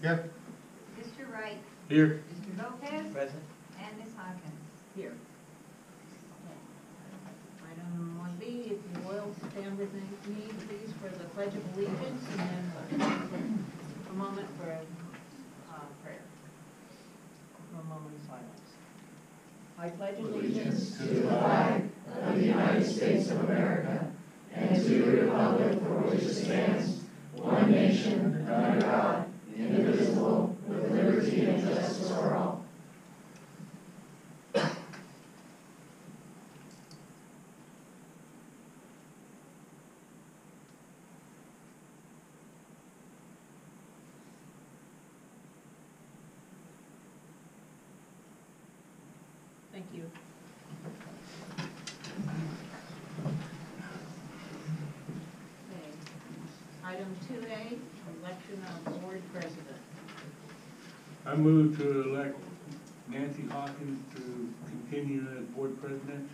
Here. Mr. Wright. Here. Mr. Lopez. Present. And Ms. Hawkins. Here. Item 1B, if you will, stand with me, please, for the Pledge of Allegiance, and then we'll have a moment for prayer. A moment of silence. I pledge allegiance to the flag of the United States of America and to the republic for which it stands, one nation, under God, indivisible, with liberty and justice for all. Thank you. Okay. Item 2A, election of board president. I move to elect Nancy Hawkins to continue as board president.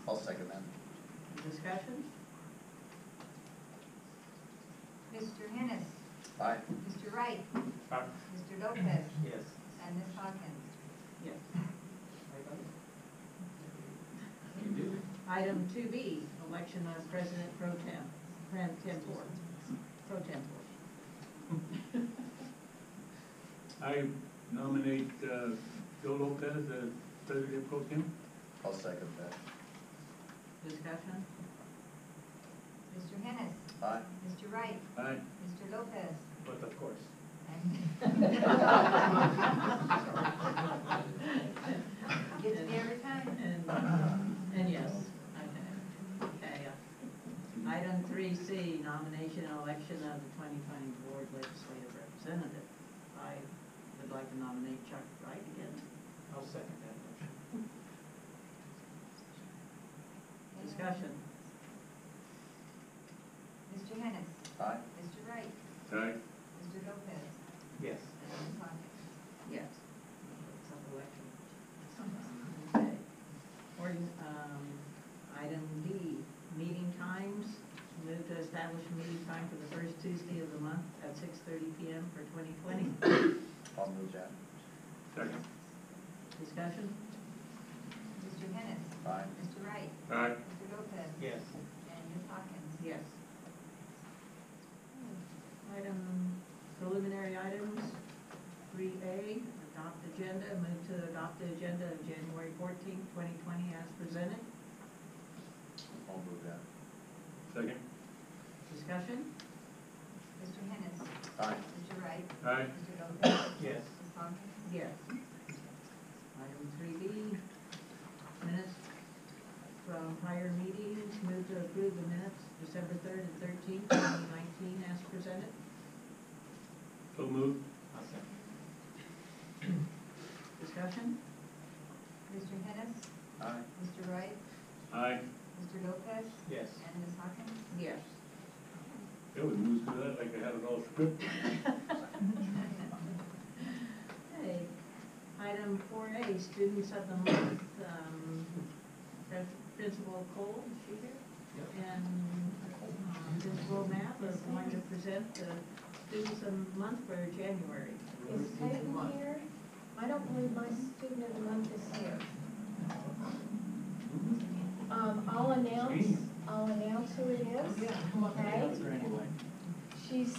I'll second that. Discussion? Mr. Hennis. Aye. Mr. Wright. Aye. Mr. Lopez. Yes. And Ms. Hawkins. Yes. Item 2B, election of president pro tempore. I nominate Joe Lopez as president pro tem. I'll second that. Discussion? Mr. Hennis. Aye. Mr. Wright. Aye. Mr. Lopez. But of course. And gets me every time. And yes, okay. Item 3C, nomination and election of the 2020 board legislative representative. I would like to nominate Chuck Wright again. I'll second that motion. Discussion? Mr. Hennis. Aye. Mr. Wright. Aye. Mr. Lopez. Yes. And Ms. Hawkins. Yes. Sub-election. Okay. Item D, meeting times. Move to establish a meeting time for the first Tuesday of the month at 6:30 p.m. for 2020. I'll move that. Second. Discussion? Mr. Hennis. Aye. Mr. Wright. Aye. Mr. Lopez. Yes. And Ms. Hawkins. Yes. Item, preliminary items, 3A, adopt agenda. Move to adopt the agenda of January 14th, 2020 as presented. I'll move that. Second. Discussion? Mr. Hennis. Aye. Mr. Wright. Aye. Mr. Lopez. Yes. Ms. Hawkins. Yes. Item 3B, minutes from prior meetings. Move to approve the minutes December 3rd and 13th, 2019 as presented. So moved. I'll second. Discussion? Mr. Hennis. Aye. Mr. Wright. Aye. Mr. Lopez. Yes. And Ms. Hawkins. Yes. Yeah, we moved through that like I had it all scripted. Okay. Item 4A, students of the month. Principal Cole, is she here? And Principal Matt is going to present the students of the month for January. Is Peyton here? I don't believe my student of the month is here. I'll announce who it is. Okay. She's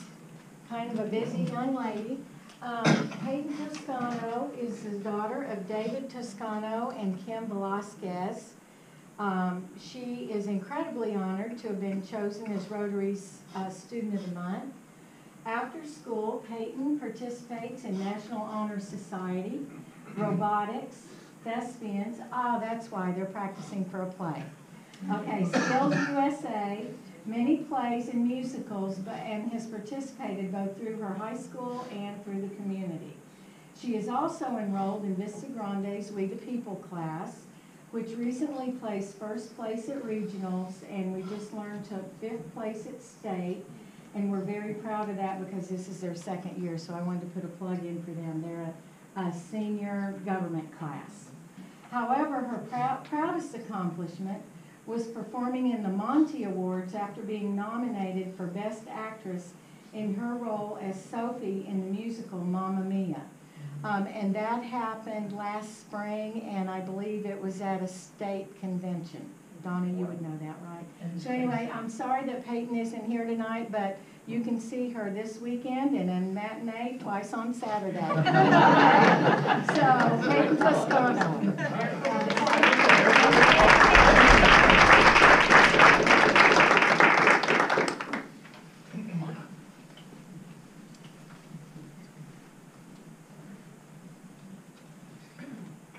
kind of a busy young lady. Peyton Toscano is the daughter of David Toscano and Kim Velasquez. She is incredibly honored to have been chosen as Rotary's Student of the Month. After school, Peyton participates in National Honor Society, robotics, thespians. That's why they're practicing for a play. Okay, Skills USA, many plays and musicals, and has participated both through her high school and through the community. She is also enrolled in Vista Grande's We the People class, which recently placed first place at regionals, and we just learned took 5th place at state. And we're very proud of that because this is their 2nd year, so I wanted to put a plug in for them. They're a senior government class. However, her proudest accomplishment was performing in the Monty Awards after being nominated for Best Actress in her role as Sophie in the musical Mamma Mia. And that happened last spring, and I believe it was at a state convention. Donna, you would know that, right? So anyway, I'm sorry that Peyton isn't here tonight, but you can see her this weekend and in matinee twice on Saturday. So, Peyton Toscano.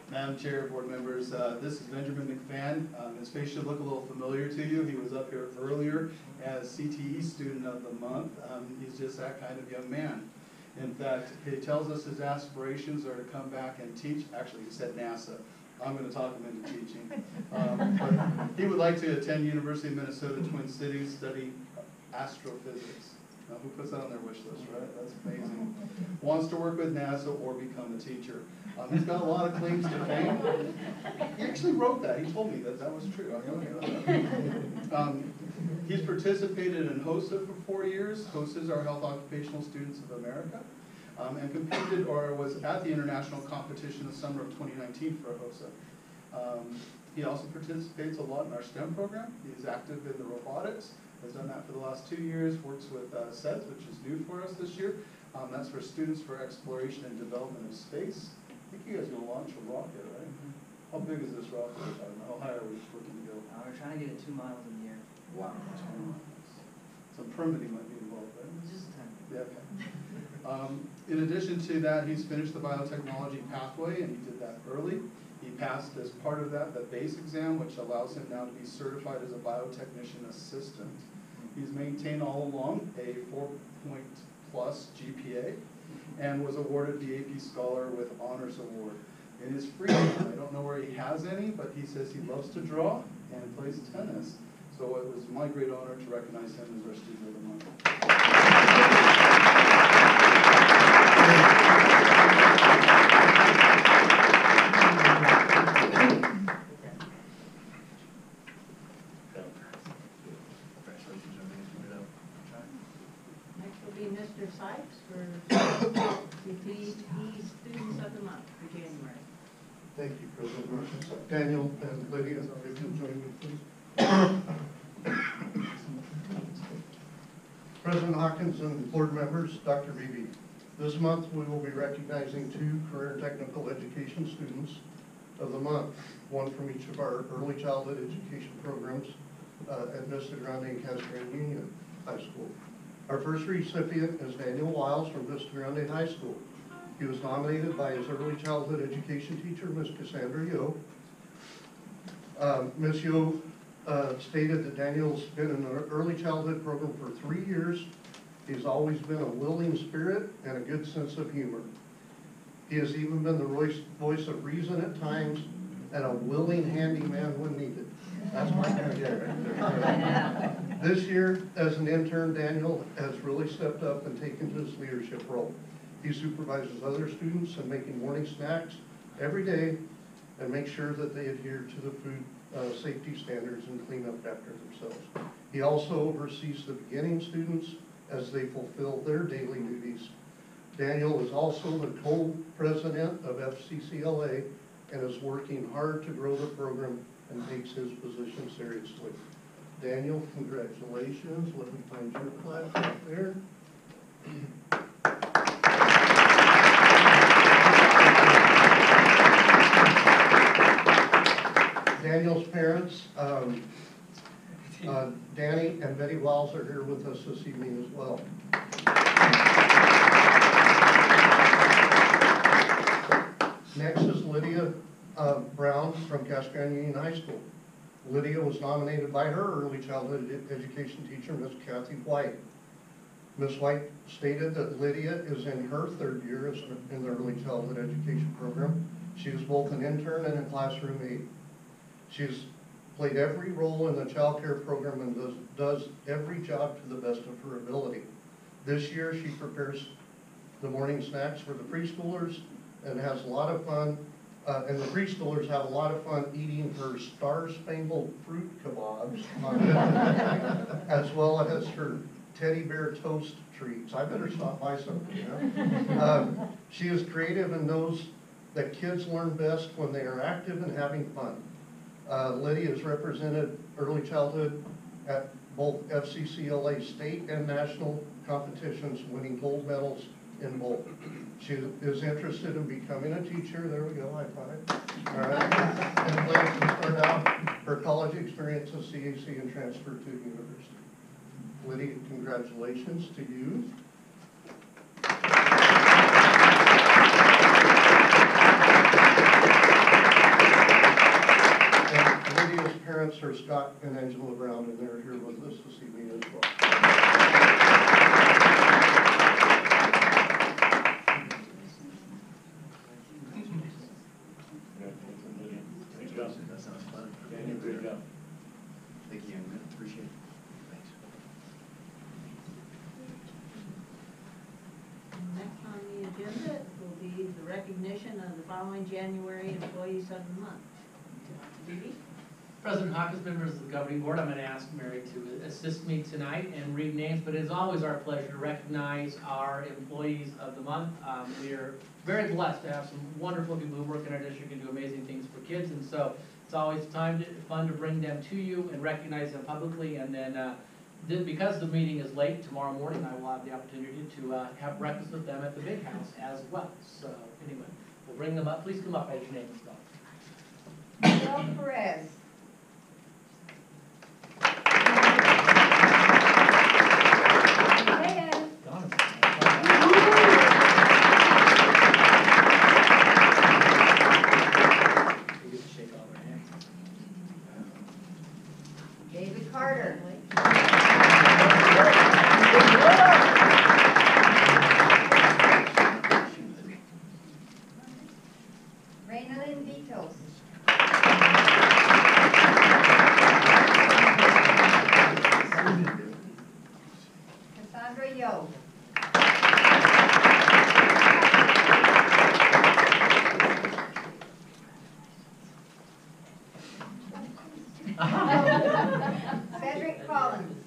Madam Chair, board members, this is Benjamin McFadden. His face should look a little familiar to you. He was up here earlier as CTE Student of the Month. He's just that kind of young man. In fact, he tells us his aspirations are to come back and teach. Actually, he said NASA. I'm going to talk him into teaching. But he would like to attend University of Minnesota Twin Cities, study astrophysics. Now, who puts that on their wish list, right? That's amazing. Wants to work with NASA or become a teacher. He's got a lot of claims to fame. He actually wrote that. He told me that was true. He's participated in HOSA for 4 years. HOSA is our Health Occupational Students of America. And competed or was at the international competition the summer of 2019 for HOSA. He also participates a lot in our STEM program. He's active in the robotics. Has done that for the last 2 years, works with SEDS, which is new for us this year. That's for Students for Exploration and Development of Space. I think you guys are going to launch a rocket, right? How big is this rocket? How high are we looking to go? We're trying to get it 2 miles in the air. Wow. So permitting might be involved, right? Just a tiny Yeah, okay. In addition to that, he's finished the biotechnology pathway, and he did that early. He passed, as part of that, the base exam, which allows him now to be certified as a biotechnician assistant. He's maintained all along a 4-point+ GPA and was awarded the AP Scholar with Honors Award. In his free time, I don't know where he has any, but he says he loves to draw and plays tennis. So it was my great honor to recognize him as our Student of the Month. Next will be Mr. Sykes for CTE Students of the Month for January. Thank you, President Marshall. Daniel and Lydia, if you'll join me, please. President Hawkins and board members, Dr. Beebe. This month, we will be recognizing 2 career technical education students of the month, one from each of our early childhood education programs at Vista Grande and Cascade Union High School. Our first recipient is Daniel Wiles from Vista Grande High School. He was nominated by his early childhood education teacher, Ms. Cassandra Yo. Ms. Yo stated that Daniel's been in an early childhood program for 3 years. He's always been a willing spirit and a good sense of humor. He has even been the voice of reason at times and a willing handyman when needed. That's my kind of guy right there. This year, as an intern, Daniel has really stepped up and taken his leadership role. He supervises other students in making morning snacks every day and makes sure that they adhere to the food safety standards and clean up after themselves. He also oversees the beginning students as they fulfill their daily duties. Daniel is also the co-president of FCCLA and is working hard to grow the program and takes his position seriously. Daniel, congratulations. Let me find your class right there. Daniel's parents, Danny and Betty Wiles, are here with us this evening as well. Next is Lydia Brown from Cascade Union High School. Lydia was nominated by her early childhood education teacher, Ms. Kathy White. Ms. White stated that Lydia is in her 3rd year in the early childhood education program. She is both an intern and a classroom aide. She's played every role in the child care program and does every job to the best of her ability. This year, she prepares the morning snacks for the preschoolers and has a lot of fun. And the preschoolers have a lot of fun eating her star-spangled fruit kebabs, as well as her teddy bear toast treats. I better stop by something, you know? She is creative and knows that kids learn best when they are active and having fun. Lydia has represented early childhood at both FCCLA state and national competitions, winning gold medals in both. She is interested in becoming a teacher. There we go, high five. All right. And plans to start out her college experience at CAC and transfer to university. Lydia, congratulations to you. And Lydia's parents are Scott and Angela Brown, and they're here with us this evening as well. Good job. That sounds fun. Good job. Thank you, young man. Appreciate it. Thanks. Next on the agenda will be the recognition of the following January employees of the month. Dee President Hawkins, members of the governing board, I'm going to ask Mary to assist me tonight and read names, but it is always our pleasure to recognize our employees of the month. We are very blessed to have some wonderful people who work in our district and do amazing things for kids, and so it's always fun to bring them to you and recognize them publicly. And then because the meeting is late, tomorrow morning I will have the opportunity to have breakfast with them at the big house as well. So anyway, we'll bring them up. Please come up as your name is spelled. Michelle Perez. David Carter. Raynalyn Vitos. Cassandra Yo. Cedric Collins.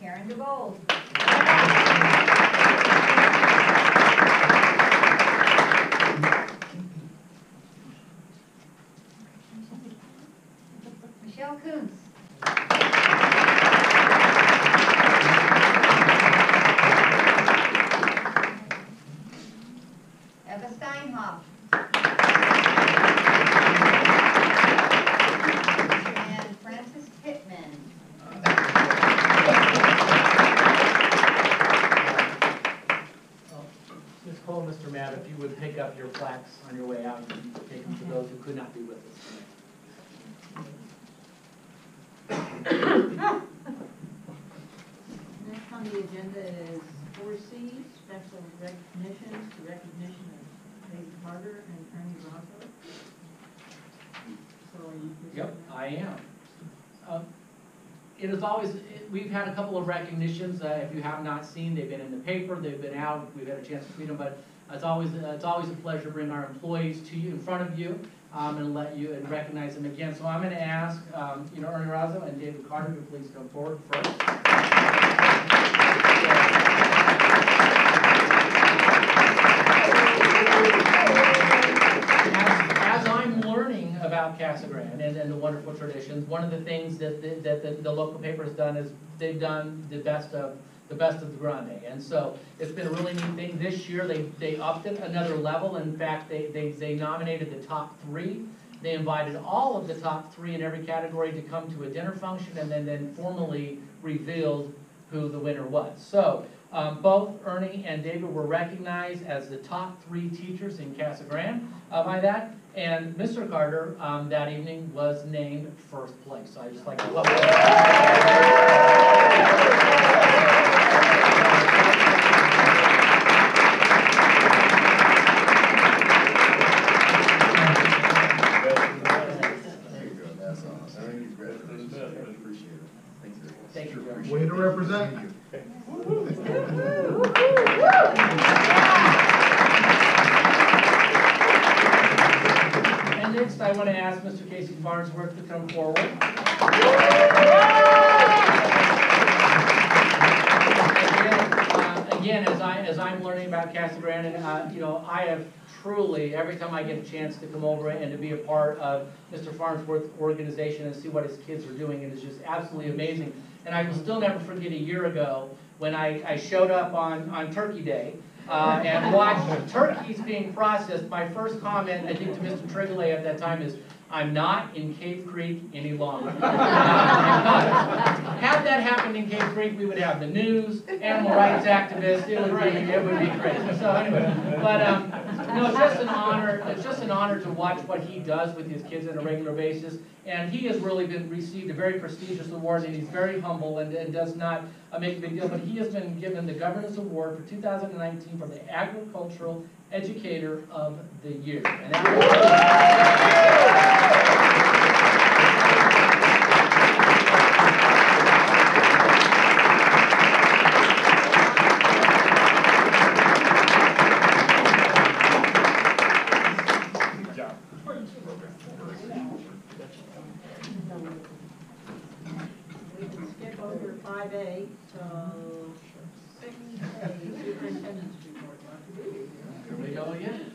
Karen DeBold. Michelle Coons. Eva Steinhoff. And Francis Pittman. Ms. Cole, Mr. Matt, if you would pick up your plaques on your way out and take them to those who could not be with us tonight. Next on the agenda is 4C, special recognitions, the recognition of David Carter and Ernie Rosser. So are you? Yep, I am. It is always, we've had a couple of recognitions, if you have not seen, they've been in the paper, they've been out, we've had a chance to read them, but it's always a pleasure to bring our employees to you, in front of you, and let you, and recognize them again. So I'm gonna ask, Ernie Razzo and David Carter to please come forward first. As I'm learning about Casa Grande and the wonderful traditions, one of the things that the local paper has done is they've done the best of the Grande. And so it's been a really neat thing. This year they upped it another level. In fact, they nominated the top 3. They invited all of the top 3 in every category to come to a dinner function, and then formally revealed who the winner was. So both Ernie and David were recognized as the top 3 teachers in Casa Grande by that. And Mr. Carter that evening was named first place. So I just like to welcome That's awesome. Thank you, congratulations. Appreciate it. Thank you. Thank you. Way to represent. And next, I want to ask Mr. Casey Farnsworth to come forward. Again, as I'm learning about Casa Grande, you know, I have truly, every time I get a chance to come over and to be a part of Mr. Farnsworth's organization and see what his kids are doing, it is just absolutely amazing. And I will still never forget a year ago when I showed up on Turkey Day and watched turkeys being processed. My first comment, I think, to Mr. Trigolay at that time is, I'm not in Cave Creek any longer. Had that happened in Cave Creek, we would have the news, animal rights activists, it would be crazy. So anyway, but no, it's just an honor. It's just an honor to watch what he does with his kids on a regular basis. And he has really received a very prestigious award, and he's very humble and does not make a big deal. But he has been given the Governor's Award for 2019 for the Agricultural Educator of the Year. And We can skip over 5A, so 6A, Superintendent's Report. here we go again.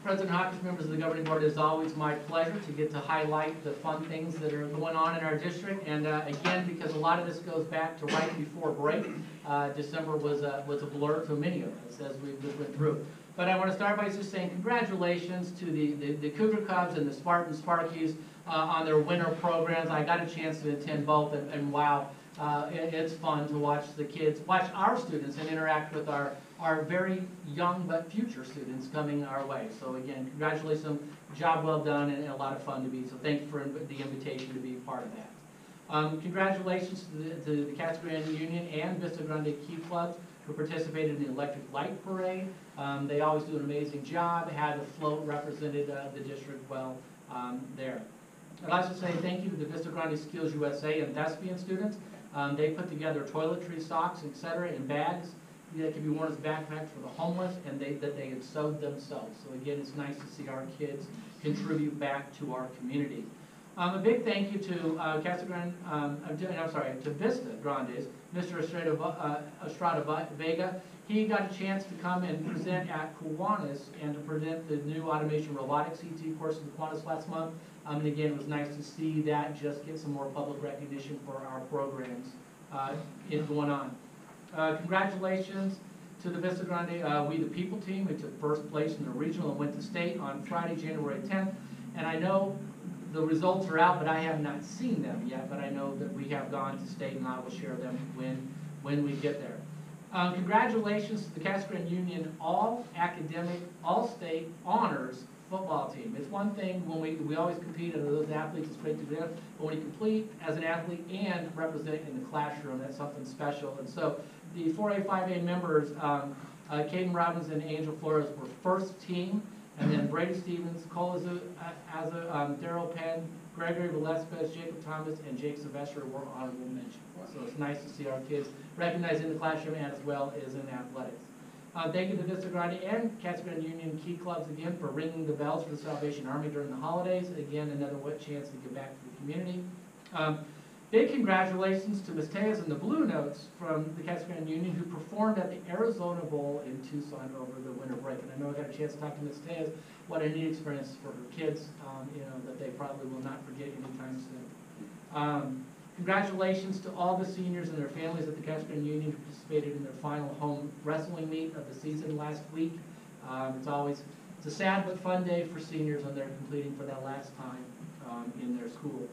President Hawkins, members of the governing board, it is always my pleasure to get to highlight the fun things that are going on in our district. And again, because a lot of this goes back to right before break, December was a blur to many of us as we went through. But I want to start by just saying congratulations to the Cougar Cubs and the Spartan Sparkies on their winter programs. I got a chance to attend both, and wow, it's fun to watch the kids, watch our students, and interact with our very young but future students coming our way. So again, congratulations, job well done, and a lot of fun to be. So thank you for the invitation to be part of that. Congratulations to the Casa Grande Union and Vista Grande Key Clubs who participated in the Electric Light Parade. They always do an amazing job, had a float represented the district well there. I'd also say thank you to the Vista Grande Skills USA and Thespian students. They put together toiletry, socks, etc. in bags that can be worn as backpacks for the homeless, and that they had sewed themselves. So again, it's nice to see our kids contribute back to our community. A big thank you to to Vista Grande's Mr. Estrada Vega. He got a chance to come and present at Kiwanis and to present the new automation robotics CT course in Kiwanis last month. And again, it was nice to see that just get some more public recognition for our programs going on. Congratulations to the Vista Grande We the People team. We took first place in the regional and went to state on Friday, January 10th. And I know the results are out, but I have not seen them yet. But I know that we have gone to state, and I will share them when we get there. Congratulations to the Casa Grande Union all-academic, all-state honors football team. It's one thing when we always compete, and those athletes, it's great to do that, but when you compete as an athlete and represent in the classroom, that's something special. And so the 4A, 5A members, Caden Robbins and Angel Flores were first team, and then Brady Stevens, Cole Azza, Daryl Penn, Gregory Velespez, Jacob Thomas, and Jake Sylvester were honorable mention. So it's nice to see our kids recognized in the classroom as well as in athletics. Thank you to Vista Grande and Casa Grande Union Key Clubs again for ringing the bells for the Salvation Army during the holidays. Again, another chance to give back to the community. Big congratulations to Ms. Tejas and the Blue Notes from the Casa Grande Union who performed at the Arizona Bowl in Tucson over the winter break. And I know I got a chance to talk to Ms. Tejas. What a neat experience for her kids, that they probably will not forget anytime soon. Congratulations to all the seniors and their families at the Casa Grande Union who participated in their final home wrestling meet of the season last week. It's a sad but fun day for seniors when they're completing for that last time in their school.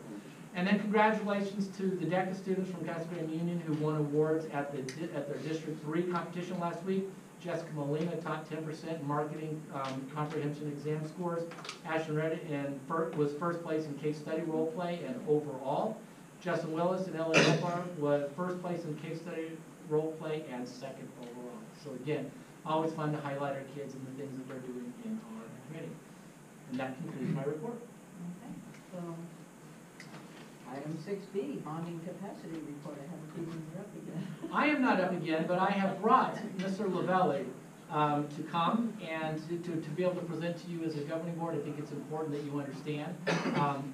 And then congratulations to the DECA students from Casa Grande Union who won awards at their District 3 competition last week. Jessica Molina taught 10% in marketing comprehension exam scores. Ashton Redditt was first place in case study role play and overall. Justin Willis and Ellen Hopar was first place in case study role play and second overall. So again, always fun to highlight our kids and the things that they're doing in our committee. And that concludes my report. Okay, so item 6B, bonding capacity report. I haven't seen you up again. I am not up again, but I have brought Mr. Lavelli to come and to be able to present to you as a governing board. I think it's important that you understand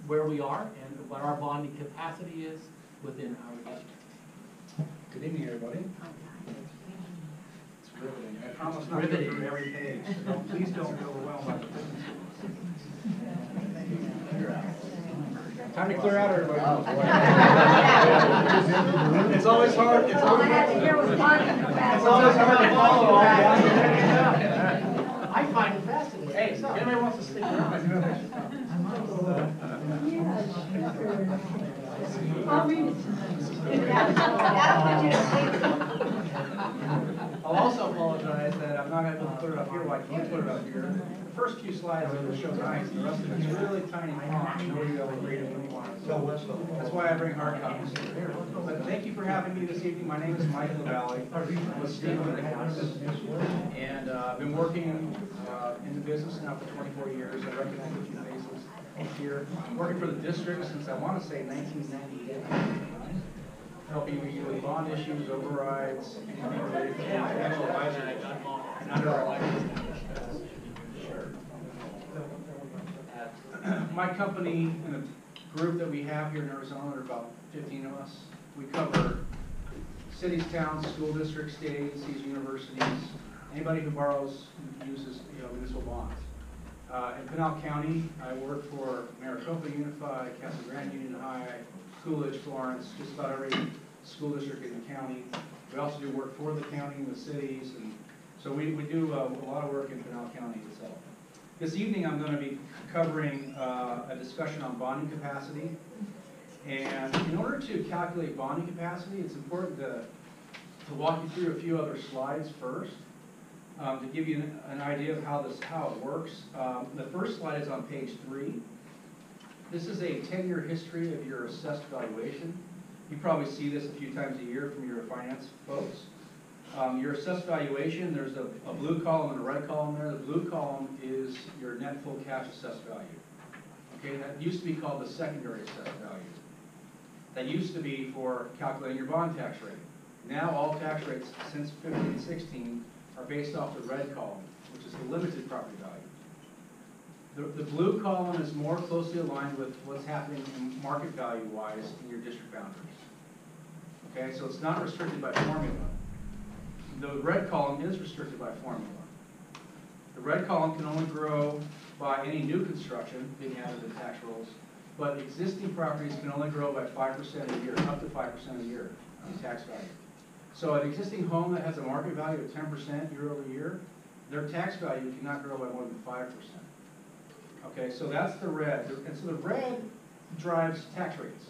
where we are and what our bonding capacity is within our district. Good evening, everybody. It's riveting. I promise not to go through every page, so please don't be overwhelmed by the business. Time to clear out, everybody. It's always hard. It's All I always had to hear was bonding capacity. It's always hard to follow all that. I find it fascinating. Hey, if anybody wants to stick around, I'll read it. That'll put you to sleep. I'll also apologize that I'm not able to put it up here like you put it up here. The first few slides are show nice, the rest of it's really tiny font. Nobody will be able to read it when you want it. So that's why I bring hard copies here. But thank you for having me this evening. My name is Mike LaValle. I'm with Stephen and I've been working in the business now for 24 years. I recognize a few faces here. I'm working for the district since I want to say 1998. Helping me with bond issues, overrides, anything related to financial advisory and underwriting. My company and the group that we have here in Arizona, there are about 15 of us. We cover cities, towns, school districts, state agencies, universities, anybody who borrows and uses municipal bonds. In Pinal County, I work for Maricopa Unified, Casa Grande Union High, Coolidge, Florence, just about every school district in the county. We also do work for the county and the cities, and so we do a lot of work in Pinal County itself. This evening I'm going to be covering a discussion on bonding capacity. And in order to calculate bonding capacity, it's important to walk you through a few other slides first to give you an idea of how it works. The first slide is on page 3. This is a 10-year history of your assessed valuation. You probably see this a few times a year from your finance folks. Your assessed valuation, there's a blue column and a red column there. The blue column is your net full cash assessed value. Okay, that used to be called the secondary assessed value. That used to be for calculating your bond tax rate. Now all tax rates since 15-16 are based off the red column, which is the limited property value. The blue column is more closely aligned with what's happening in market value-wise in your district boundaries. Okay, so it's not restricted by formula. The red column is restricted by formula. The red column can only grow by any new construction being added to tax rolls, but existing properties can only grow by 5% a year, up to 5% a year in tax value. So an existing home that has a market value of 10% year over year, their tax value cannot grow by more than 5%. Okay, so that's the red. And so the red drives tax rates.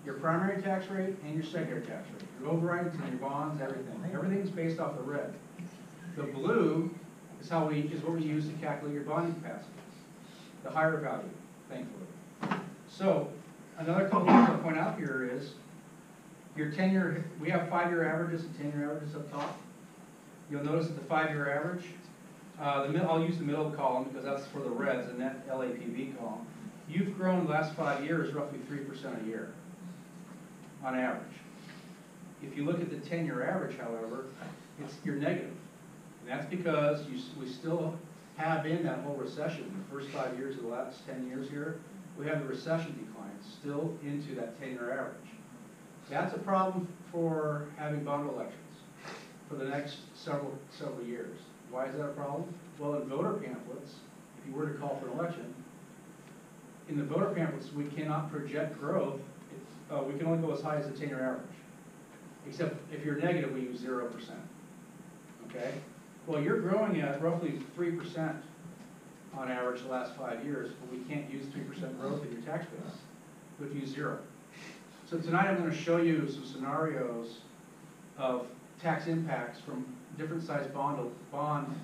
Your primary tax rate and your secondary tax rate. Your overrides and your bonds, everything. Everything's based off the red. The blue is what we use to calculate your bonding capacity. The higher value, thankfully. So another couple things I'll point out here is your 10-year, we have 5-year averages and 10-year averages up top. You'll notice that the 5-year average, I'll use the middle column because that's for the reds, the net LAPV column. You've grown the last 5 years roughly 3% a year on average. If you look at the 10-year average, however, you're negative. And that's because we still have in that whole recession, the first 5 years of the last 10 years here, we have the recession decline still into that 10-year average. That's a problem for having bond elections for the next several years. Why is that a problem? Well, in voter pamphlets, if you were to call for an election, in the voter pamphlets, we cannot project growth. We can only go as high as the 10-year average. Except if you're negative, we use 0%. Okay? Well, you're growing at roughly 3% on average the last 5 years, but we can't use 3% growth in your tax base. We have to use 0. So tonight I'm going to show you some scenarios of tax impacts from different size bond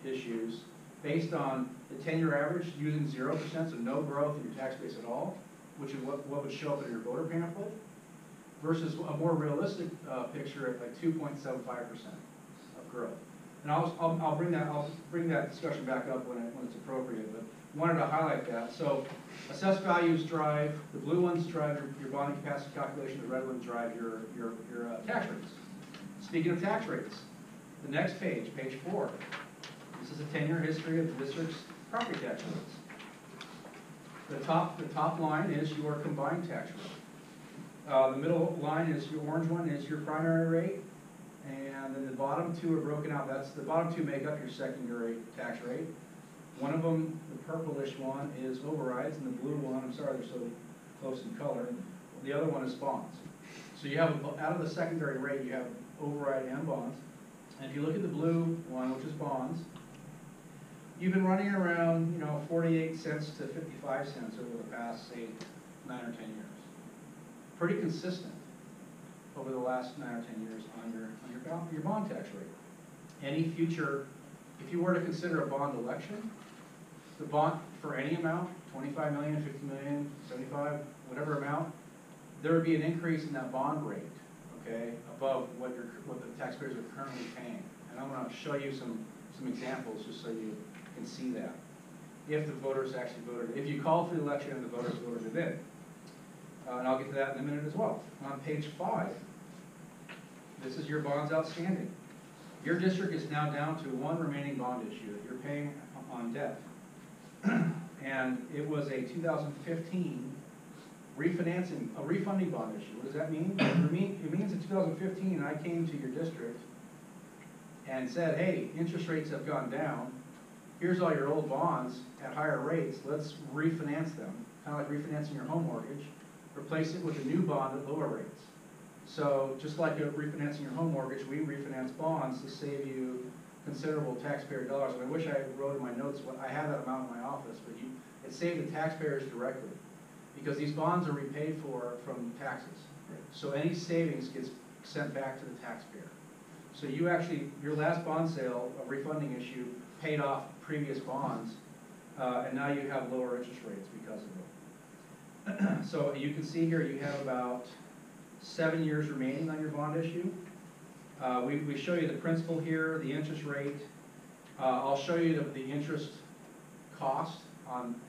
issues based on the 10-year average using 0%, so no growth in your tax base at all, which is what would show up in your voter pamphlet, versus a more realistic picture at like 2.75% of growth. And I'll bring that discussion back up when it's appropriate, but wanted to highlight that. So assessed values drive, the blue ones drive your bonding capacity calculation, the red ones drive your tax rates. Speaking of tax rates, the next page, page 4, This is a 10-year history of the district's property tax rates. The top line is your combined tax rate. The middle line is your orange one is your primary rate, and then the bottom two are broken out. That's the bottom two make up your secondary tax rate. One of them, the purplish one, is overrides, and the blue one, I'm sorry they're so close in color, the other one is bonds. So you have, out of the secondary rate, you have override and bonds. And if you look at the blue one, which is bonds, you've been running around, 48 cents to 55 cents over the past, say, 9 or 10 years. Pretty consistent over the last 9 or 10 years on your bond tax rate. Any future, if you were to consider a bond election, the bond for any amount, 25 million, 50 million, 75, whatever amount, there would be an increase in that bond rate, okay, above what the taxpayers are currently paying. And I'm going to show you some examples just so you can see that. If the voters actually voted, if you called for the election and the voters voted it in. And I'll get to that in a minute as well. On page 5, this is your bonds outstanding. Your district is now down to one remaining bond issue that you're paying on debt. And it was a 2015 refunding bond issue. What does that mean? It means in 2015 I came to your district and said, hey, interest rates have gone down. Here's all your old bonds at higher rates. Let's refinance them, kind of like refinancing your home mortgage. Replace it with a new bond at lower rates. So just like refinancing your home mortgage, we refinance bonds to save you considerable taxpayer dollars. And I wish I wrote in my notes, I have that amount in my office, but it saved the taxpayers directly because these bonds are repaid for from taxes. So any savings gets sent back to the taxpayer. So you actually, your last bond sale, a refunding issue, paid off previous bonds, and now you have lower interest rates because of it. So you can see here you have about 7 years remaining on your bond issue. We show you the principal here, the interest rate. I'll show you the interest cost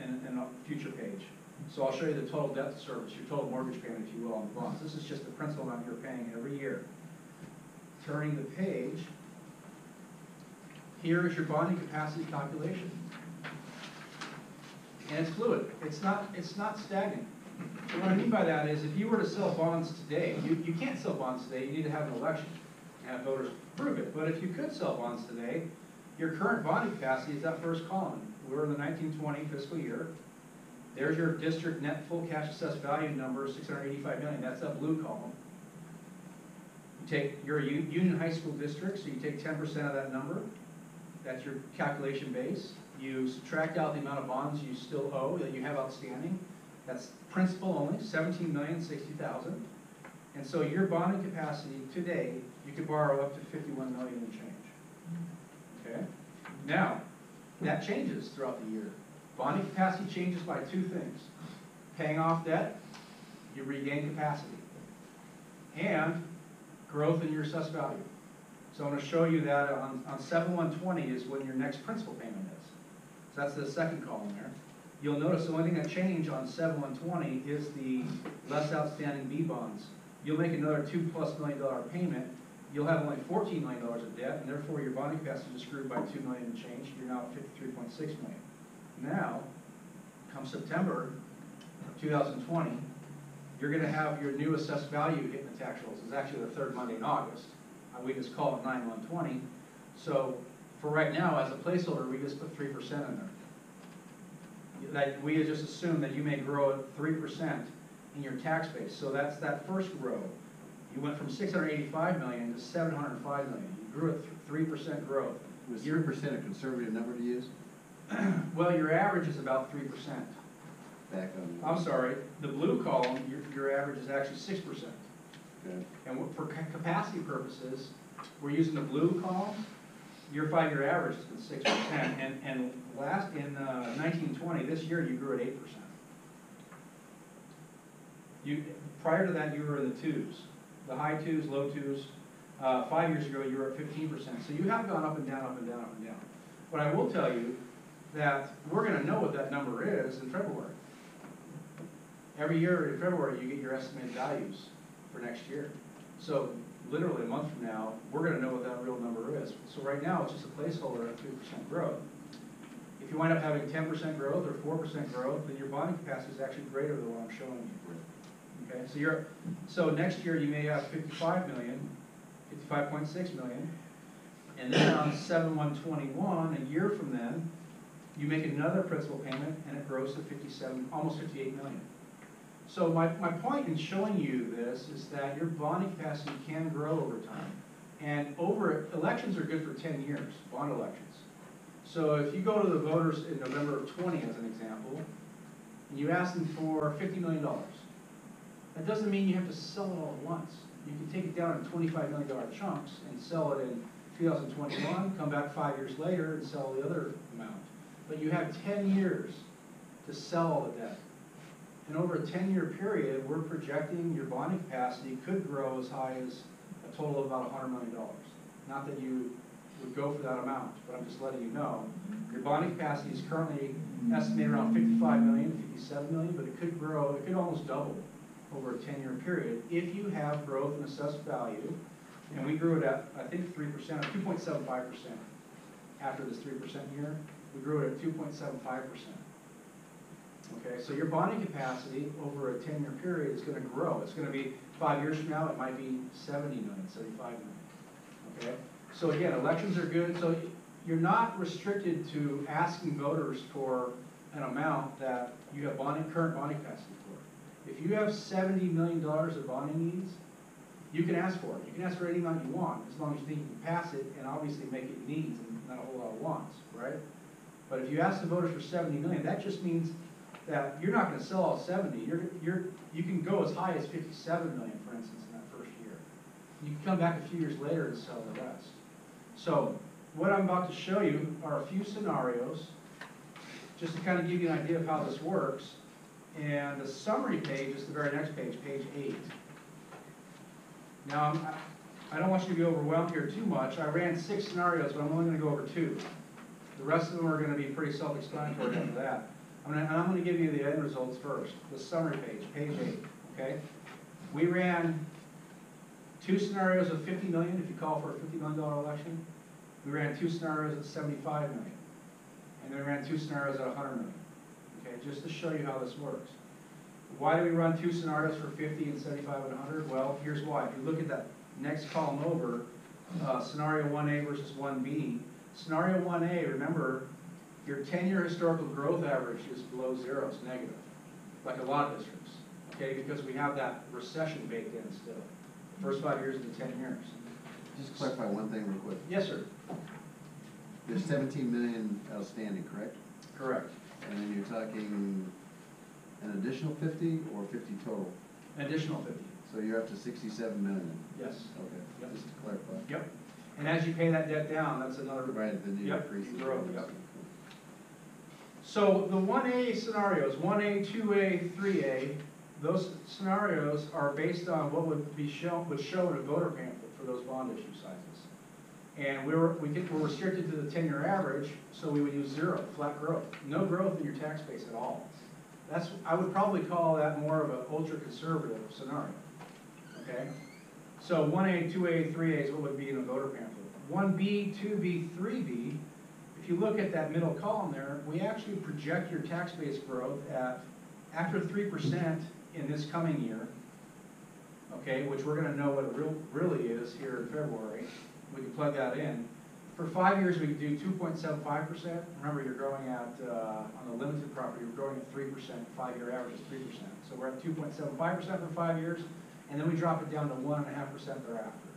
in a future page. So I'll show you the total debt service, your total mortgage payment, if you will, on the bonds. This is just the principal amount you're paying every year. Turning the page, here is your bonding capacity calculation. And it's fluid. It's not stagnant. So what I mean by that is if you were to sell bonds today, you can't sell bonds today, you need to have an election and have voters approve it. But if you could sell bonds today, your current bonding capacity is that first column. We're in the 1920 fiscal year. There's your district net full cash assessed value number, 685 million. That's that blue column. You're a Union High School district, so you take 10% of that number. That's your calculation base. You subtract out the amount of bonds you still owe that you have outstanding. That's principal only, $17,060,000. And so your bonding capacity today, you could borrow up to $51 million and change. Okay? Now, that changes throughout the year. Bonding capacity changes by two things. Paying off debt, you regain capacity. And growth in your assessed value. So I'm going to show you that on 7/1/20 is when your next principal payment is. So that's the second column there. You'll notice the only thing that changed on 7/1/20 is the less outstanding B bonds. You'll make another $2+ million payment. You'll have only $14 million of debt, and therefore your bonding capacity just grew by $2 million and change. You're now at $53.6 million. Now, come September of 2020, you're going to have your new assessed value hitting the tax rolls. It's actually the third Monday in August. We just call it 9/1/20. So for right now, as a placeholder, we just put 3% in there. Like we just assume that you may grow at 3% in your tax base. So that's that first row. You went from 685 million to 705 million. You grew at 3% growth. Was 3% a conservative number to use? Well, your average is about 3%. Back on. I'm sorry, the blue column, your average is actually 6%. Okay. And for capacity purposes, we're using the blue column. Your 5-year average has been 6%. And last in 1920, this year you grew at 8%. Prior to that, you were in the 2s, the high 2s, low 2s. 5 years ago, you were at 15%. So you have gone up and down, up and down, up and down. But I will tell you that we're going to know what that number is in February. Every year in February, you get your estimated values for next year. So literally a month from now, we're gonna know what that real number is. So right now, it's just a placeholder at 3% growth. If you wind up having 10% growth or 4% growth, then your bonding capacity is actually greater than what I'm showing you. Okay, so next year you may have 55 million, 55.6 million, and then on 7/1/21, a year from then, you make another principal payment and it grows to 57, almost 58 million. So my point in showing you this is that your bonding capacity can grow over time. And elections are good for 10 years, bond elections. So if you go to the voters in November of 20 as an example, and you ask them for $50 million, that doesn't mean you have to sell it all at once. You can take it down in $25 million chunks and sell it in 2021, come back 5 years later and sell the other amount. But you have 10 years to sell all the debt. And over a 10-year period, we're projecting your bonding capacity could grow as high as a total of about $100 million. Not that you would go for that amount, but I'm just letting you know. Your bonding capacity is currently estimated around 55 million, 57 million, but it could grow, it could almost double over a 10-year period if you have growth in assessed value. And we grew it at, I think, 3%, or 2.75% after this 3% year. We grew it at 2.75%. Okay, so your bonding capacity over a 10-year period is going to grow. It's going to be 5 years from now, it might be 70 million, 75 million. Okay, so again, elections are good. So you're not restricted to asking voters for an amount that you have current bonding capacity for. If you have $70 million of bonding needs, you can ask for it. You can ask for any amount you want, as long as you think you can pass it and obviously make it needs and not a whole lot of wants, right? But if you ask the voters for 70 million, that just means that you're not going to sell all 70. You can go as high as 57 million, for instance, in that first year. You can come back a few years later and sell the rest. So what I'm about to show you are a few scenarios, just to kind of give you an idea of how this works. And the summary page is the very next page, page 8. Now, I don't want you to be overwhelmed here too much. I ran 6 scenarios, but I'm only going to go over 2. The rest of them are going to be pretty self-explanatory after that. I'm going to give you the end results first. The summary page, page 8. Okay? We ran 2 scenarios of 50 million if you call for a $50 million election. We ran 2 scenarios at 75 million. And then we ran 2 scenarios at 100 million. Okay, just to show you how this works. Why do we run 2 scenarios for 50 and 75 and 100? Well, here's why. If you look at that next column over, scenario 1A versus 1B. Scenario 1A, remember, your 10-year historical growth average is below 0, it's negative, like a lot of districts, okay, because we have that recession baked in still. The first 5 years of the 10 years. Just clarify one thing real quick. Yes, sir. There's 17 million outstanding, correct? Correct. And then you're talking an additional 50 or 50 total? An additional 50. So you're up to 67 million? Yes. Okay, Yep. just to clarify. Yep. And as you pay that debt down, that's another. Right, then you Yep, increase the grow, bonus. yep. So the 1A scenarios, 1A, 2A, 3A, those scenarios are based on what would show in a voter pamphlet for those bond issue sizes. And we're restricted to the 10-year average, so we would use 0, flat growth. No growth in your tax base at all. I would probably call that more of an ultra-conservative scenario, okay? So 1A, 2A, 3A is what would be in a voter pamphlet. 1B, 2B, 3B, if you look at that middle column there, we actually project your tax base growth at, after 3% in this coming year, okay, which we're going to know what it really is here in February. We can plug that in. For 5 years, we could do 2.75%. Remember, you're growing at, on the limited property, you're growing at 3%, 5-year average is 3%. So we're at 2.75% for 5 years, and then we drop it down to 1.5% thereafter.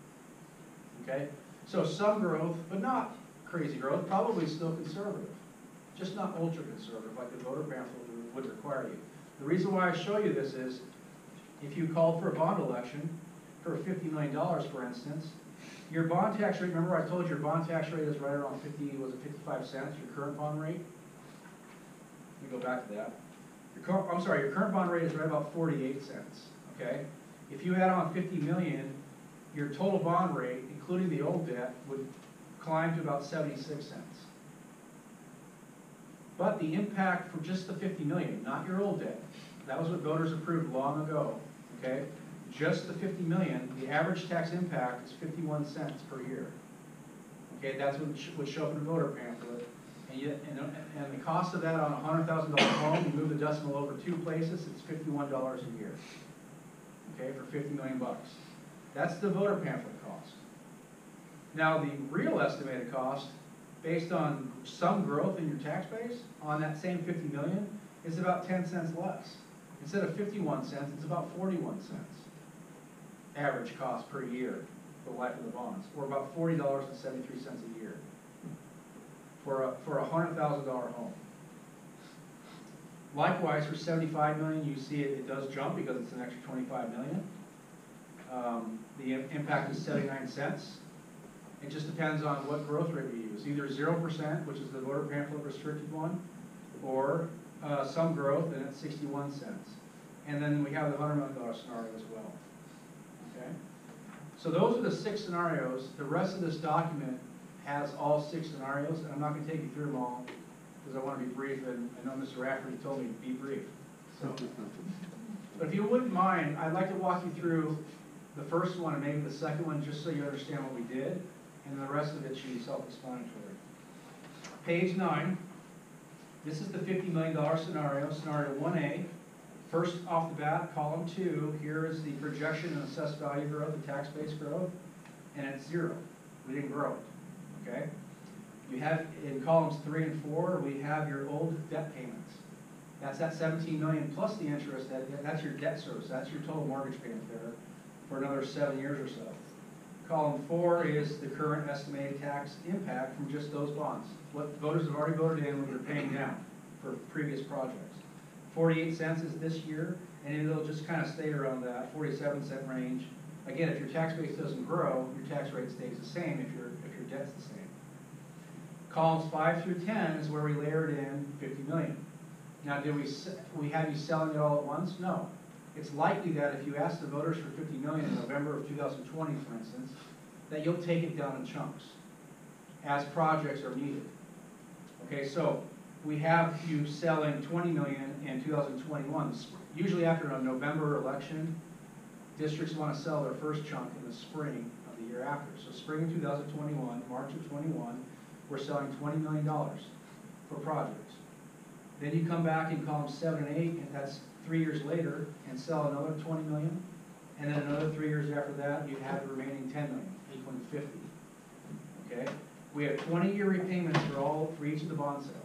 Okay? So some growth, but not crazy growth, probably still conservative. Just not ultra-conservative like the voter pamphlet would require you. The reason why I show you this is, if you called for a bond election for $50 million, for instance, your bond tax rate, remember I told you your bond tax rate is right around 55 cents, your current bond rate? Let me go back to that. Your current bond rate is right about 48 cents, okay? If you add on 50 million, your total bond rate, including the old debt, would climb to about 76 cents. But the impact for just the 50 million, not your old debt, that was what voters approved long ago, okay? just the 50 million, the average tax impact is 51 cents per year. Okay, that's what would show up in the voter pamphlet. And the cost of that on a $100,000 home, you move the decimal over 2 places, it's $51 a year. Okay, for 50 million bucks. That's the voter pamphlet cost. Now, the real estimated cost, based on some growth in your tax base, on that same 50 million, is about 10 cents less. Instead of 51 cents, it's about 41 cents. Average cost per year for the life of the bonds, or about $40.73 a year for a $100,000 home. Likewise, for 75 million, you see it does jump because it's an extra 25 million. The impact is 79 cents. It just depends on what growth rate we use. Either 0%, which is the voter pamphlet restricted one, or some growth, and it's 61 cents. And then we have the $100 million scenario as well. Okay? So those are the 6 scenarios. The rest of this document has all 6 scenarios, and I'm not going to take you through them all because I want to be brief, and I know Mr. Rafferty told me to be brief. So, but if you wouldn't mind, I'd like to walk you through the first one and maybe the second one, just so you understand what we did, and the rest of it should be self-explanatory. Page 9, this is the $50 million scenario, scenario 1A. First off the bat, column 2, here is the projection and assessed value growth, the tax base growth, and it's 0. We didn't grow it, okay? You have, in columns 3 and 4, we have your old debt payments. That's that 17 million plus the interest, that's your debt service, that's your total mortgage payment there for another 7 years or so. Column 4 is the current estimated tax impact from just those bonds. What voters have already voted in, what they're paying down for previous projects. 48 cents is this year, and it'll just kind of stay around that 47-cent range. Again, if your tax base doesn't grow, your tax rate stays the same if your debt's the same. Columns 5 through 10 is where we layered in 50 million. Now, did we have you selling it all at once? No. It's likely that if you ask the voters for 50 million in November of 2020, for instance, that you'll take it down in chunks as projects are needed. Okay, so we have you selling 20 million in 2021. Usually after a November election, districts want to sell their first chunk in the spring of the year after. So spring of 2021, March of 21, we're selling $20 million for projects. Then you come back in columns 7 and 8, and that's 3 years later, and sell another 20 million. And then another 3 years after that, you have the remaining 10 million, equaling 50. Okay? We have 20-year repayments for each of the bond sales.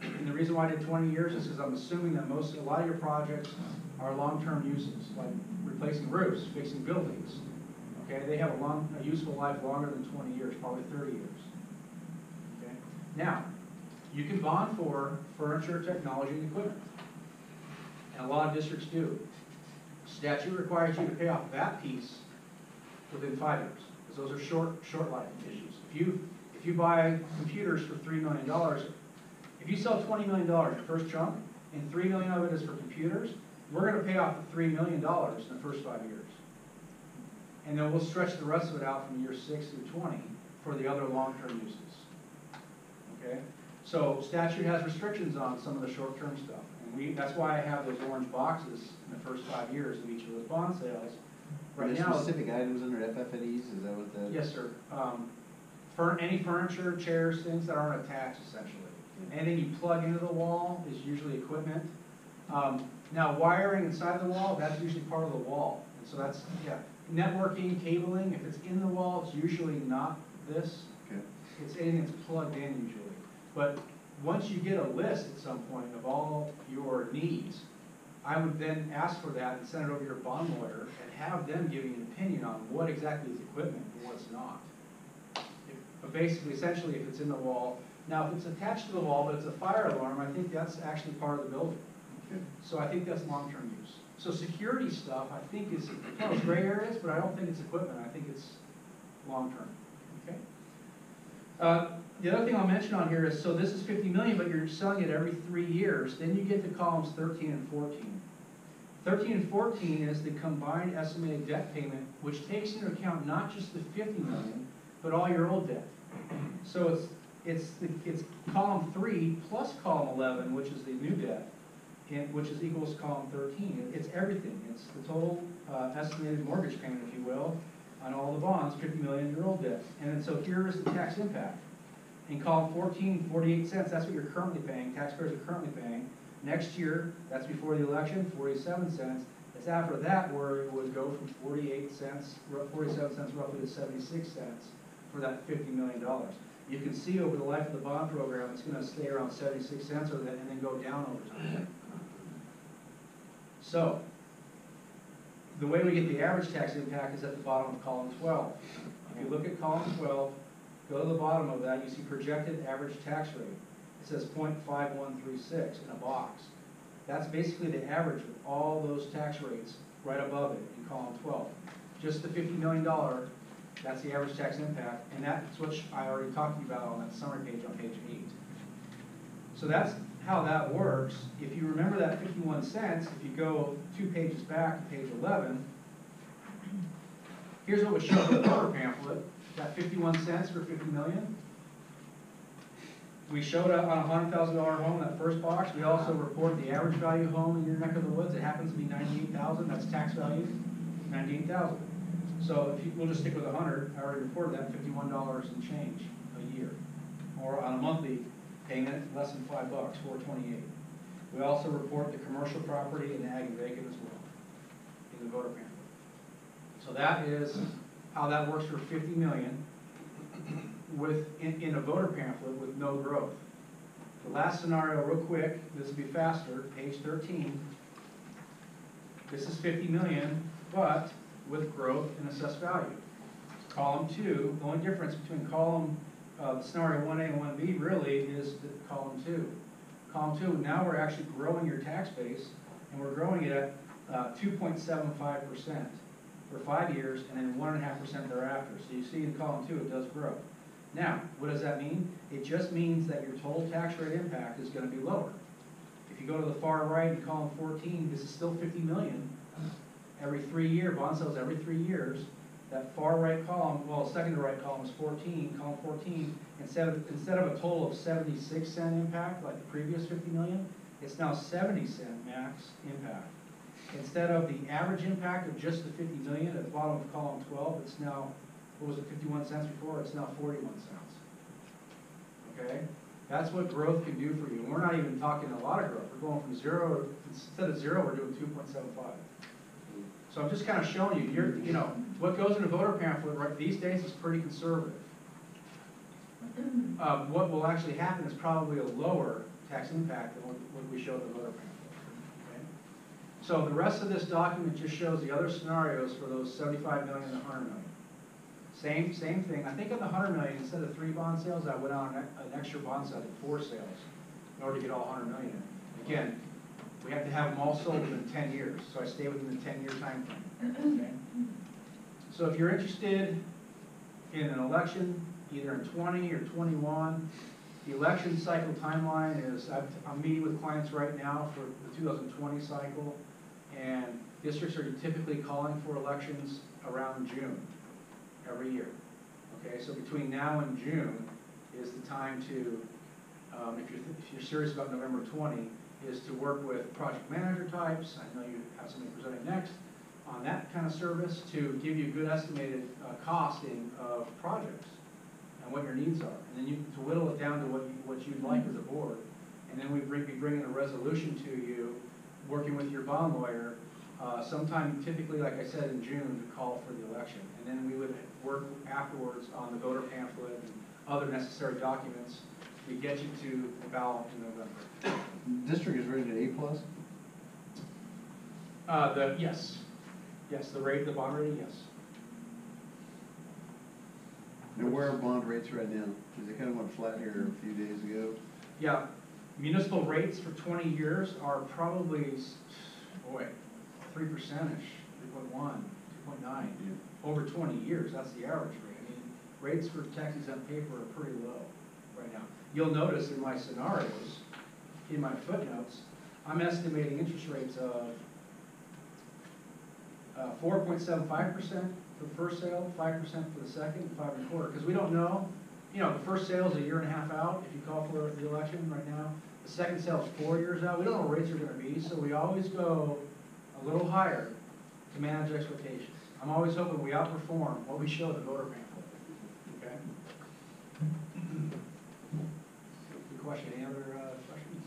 And the reason why I did 20 years is because I'm assuming that a lot of your projects are long-term uses, like replacing roofs, fixing buildings. Okay? They have a useful life longer than 20 years, probably 30 years. Okay? Now, you can bond for furniture, technology, and equipment. And a lot of districts do. Statute requires you to pay off that piece within 5 years, because those are short life issues. If you buy computers for $3 million, if you sell $20 million, your first chunk, and $3 million of it is for computers, we're going to pay off the $3 million in the first 5 years. And then we'll stretch the rest of it out from year 6 through 20 for the other long-term uses. Okay? So statute has restrictions on some of the short-term stuff. And that's why I have those orange boxes in the first 5 years of each of those bond sales. Right now, specific items under FF&Es, is that what that? Yes, sir. Any furniture, chairs, things that aren't attached, essentially. Anything you plug into the wall is usually equipment. Now, wiring inside the wall, that's usually part of the wall. And so that's, yeah. Networking, cabling, if it's in the wall, it's usually not this. Okay. It's anything that's plugged in usually. But once you get a list at some point of all your needs, I would then ask for that and send it over to your bond lawyer and have them give you an opinion on what exactly is equipment and what's not. But basically, essentially, if it's in the wall, now if it's attached to the wall but it's a fire alarm, I think that's actually part of the building. Okay. So I think that's long-term use. So security stuff, I think is one of those gray areas, but I don't think it's equipment. I think it's long-term. Okay. The other thing I'll mention on here is, so this is 50 million, but you're selling it every 3 years. Then you get to columns 13 and 14. 13 and 14 is the combined estimated debt payment, which takes into account not just the 50 million, but all your old debt. So it's column 3 plus column 11, which is the new debt, which is equals column 13. It's everything. It's the total estimated mortgage payment, if you will, on all the bonds, 50 million year old debt. And then so here is the tax impact. In column 14, 48 cents, that's what you're currently paying, taxpayers are currently paying. Next year, that's before the election, 47 cents. It's after that where it would go from 47 cents roughly to 76 cents for that $50 million. You can see over the life of the bond program, it's gonna stay around 76 cents or that, and then go down over time. So, the way we get the average tax impact is at the bottom of column 12. If you look at column 12, go to the bottom of that, you see projected average tax rate. It says 0.5136 in a box. That's basically the average of all those tax rates right above it in column 12. Just the $50 million, that's the average tax impact, and that's what I already talked to you about on that summary page on page 8. So that's how that works. If you remember that 51 cents, if you go 2 pages back to page 11, here's what was shown in the cover pamphlet. That 51 cents for 50 million. We showed up on a $100,000 home, that first box. We also report the average value home in your neck of the woods. It happens to be $98,000. That's tax value, $98,000. So if we'll just stick with 100. I already reported that $51 and change a year, or on a monthly payment less than $5, $428. We also report the commercial property and ag and vacant as well in the voter pamphlet. So that is how that works for 50 million in a voter pamphlet with no growth. The last scenario, real quick, this will be faster, page 13. This is 50 million, but with growth in assessed value. Column 2, the only difference between column scenario 1A and 1B really is column 2. Column 2, now we're actually growing your tax base, and we're growing it at 2.75% for 5 years, and then 1.5% thereafter. So you see in column 2, it does grow. Now, what does that mean? It just means that your total tax rate impact is going to be lower. If you go to the far right in column 14, this is still 50 million every 3 year, bond sales every 3 years. That far right column, well, second to right column is 14, column 14, instead of a total of 76 cent impact like the previous 50 million, it's now 70 cent max impact. Instead of the average impact of just the 50 million at the bottom of column 12, it's now, what was it, 51 cents before? It's now 41 cents. Okay? That's what growth can do for you. And we're not even talking a lot of growth. We're going from 0, instead of 0, we're doing 2.75. So I'm just kind of showing you, you know, what goes in a voter pamphlet right these days is pretty conservative. What will actually happen is probably a lower tax impact than what we showed in the voter pamphlet. Okay? So the rest of this document just shows the other scenarios for those 75 million and 100 million. Same thing. I think on the 100 million, instead of 3 bond sales, I went on an extra bond sale at 4 sales in order to get all 100 million in. Again, we have to have them all sold within 10 years, so I stay within the 10-year time frame. Okay? So if you're interested in an election, either in 20 or 21, the election cycle timeline is, I'm meeting with clients right now for the 2020 cycle, and districts are typically calling for elections around June every year. Okay, so between now and June is the time to, if you're serious about November 20, is to work with project manager types. I know you have somebody presenting next on that kind of service to give you good estimated costing of projects and what your needs are. And then you to whittle it down to what you'd like as a board. And then we'd be bringing a resolution to you, working with your bond lawyer, sometime typically, like I said, in June to call for the election. And then we would work afterwards on the voter pamphlet and other necessary documents to get you to the ballot in November. District is rated A+? Yes, the bond rating, yes. And where are bond rates right now? Because they kind of went flat here a few days ago. Yeah, municipal rates for 20 years are probably, boy, 3%, 3.1, 2.9. Over 20 years, that's the average rate. I mean, rates for tax-exempt paper are pretty low right now. You'll notice in my scenarios, in my footnotes, I'm estimating interest rates of 4.75% for the first sale, 5% for the second, and 5.25%. Because we don't know you know, the first sale is a year and a half out, if you call for the election right now. The second sale is 4 years out. We don't know what rates are gonna be, so we always go a little higher to manage expectations. I'm always hoping we outperform what we show the voter pamphlet, okay? Good question. Any other questions?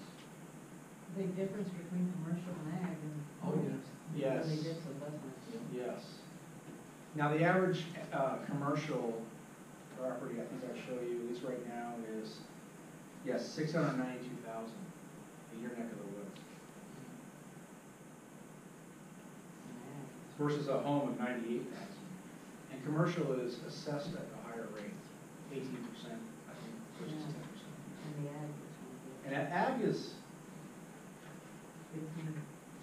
Big difference between commercial and ag and. Oh, yes. Really difference, doesn't it? Yes. Now, the average commercial property, I think I'll show you, at least right now, is, yes, 692,000 a year neck of the woods, versus a home of 98,000. And commercial is assessed at a higher rate, 18%, I think, versus 10%. And the ag is And ag is, 15.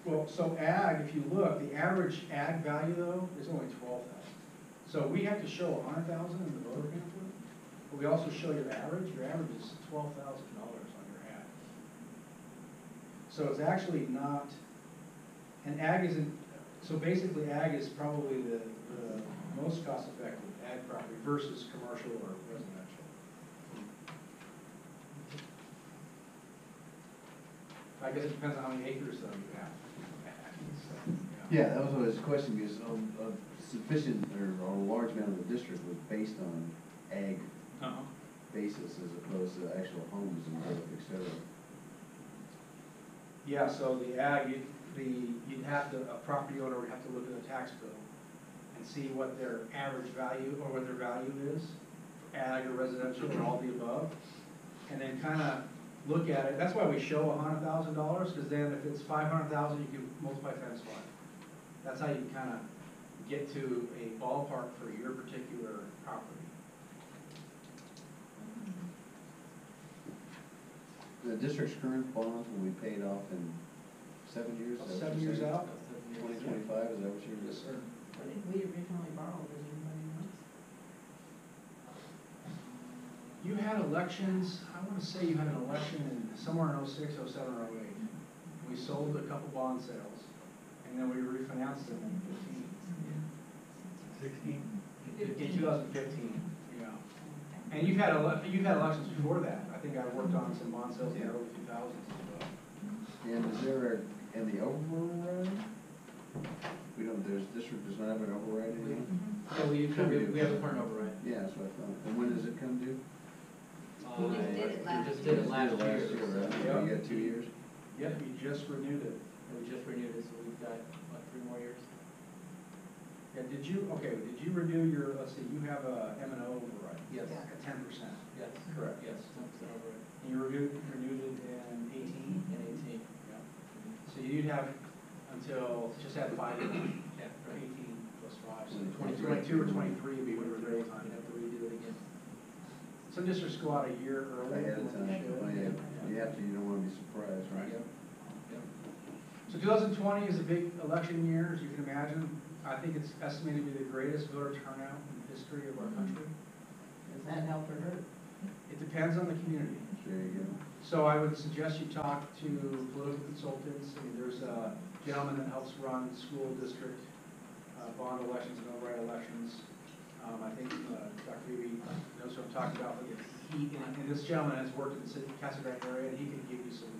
well, so ag, if you look, the average ag value though is only 12,000. So we have to show 100,000 in the voter pamphlet, but we also show your average. Your average is $12,000 on your ag. So it's actually not, and ag isn't, so basically ag is probably the most cost-effective ag property versus commercial or residential. I guess it depends on how many acres though you have. So, Yeah, that was always a question, because a sufficient or a large amount of the district was based on ag basis as opposed to actual homes and growth, et cetera. Yeah, so the ag, you'd have to, a property owner would have to look at the tax bill and see what their average value, or what their value is, ag or residential or all the above, and then kind of look at it. That's why we show $100,000, because then if it's 500,000, you can multiply times 5. That's how you kind of get to a ballpark for your particular property. The district's current bonds will be paid off in 7 years? Is that what 7 you're years saying? out? 2025, is that what you're? Yes, sir. What did we originally borrow, does anybody know? You had elections, I want to say you had an election in somewhere in 06, 07, or 08. We sold a couple bond sales, and then we refinanced them in 16? 2015, yeah. And you've had elections before that. I think I worked on some bond sales in the early 2000s as well. And is there and the override? We don't, district does not have an override anymore? Yeah, we have a current override. Yeah, that's what I thought. And when does it come due? We just did it last We just did it last year. right? Yeah. You got 2 years? Yep, you just renewed it. We just renewed it, so we've got, what, 3 more years? Yeah, did you renew your, let's see, you have a M&O override? Yes. At 10%. Yes. Correct. Yes, 10% override. And you renewed it in 18? In 18. Yeah. So you'd have until, just add 5 years. Yeah, Or right. 18 plus 5, so 2022 or 23 would be when we're ready time. We'd have to redo it again. Some districts go out a year early. Ahead of than time. they should. Oh, yeah. You have to, you don't want to be surprised, right? Yep. Yep. So 2020 is a big election year, as you can imagine. I think it's estimated to be the greatest voter turnout in the history of our country. Does that help or hurt? It depends on the community. There you go. So I would suggest you talk to political consultants. I mean, there's a gentleman that helps run school district bond elections and override elections. I think Dr. Beebe knows what I'm talking about. But and this gentleman has worked in the Casa Grande area, and he can give you some.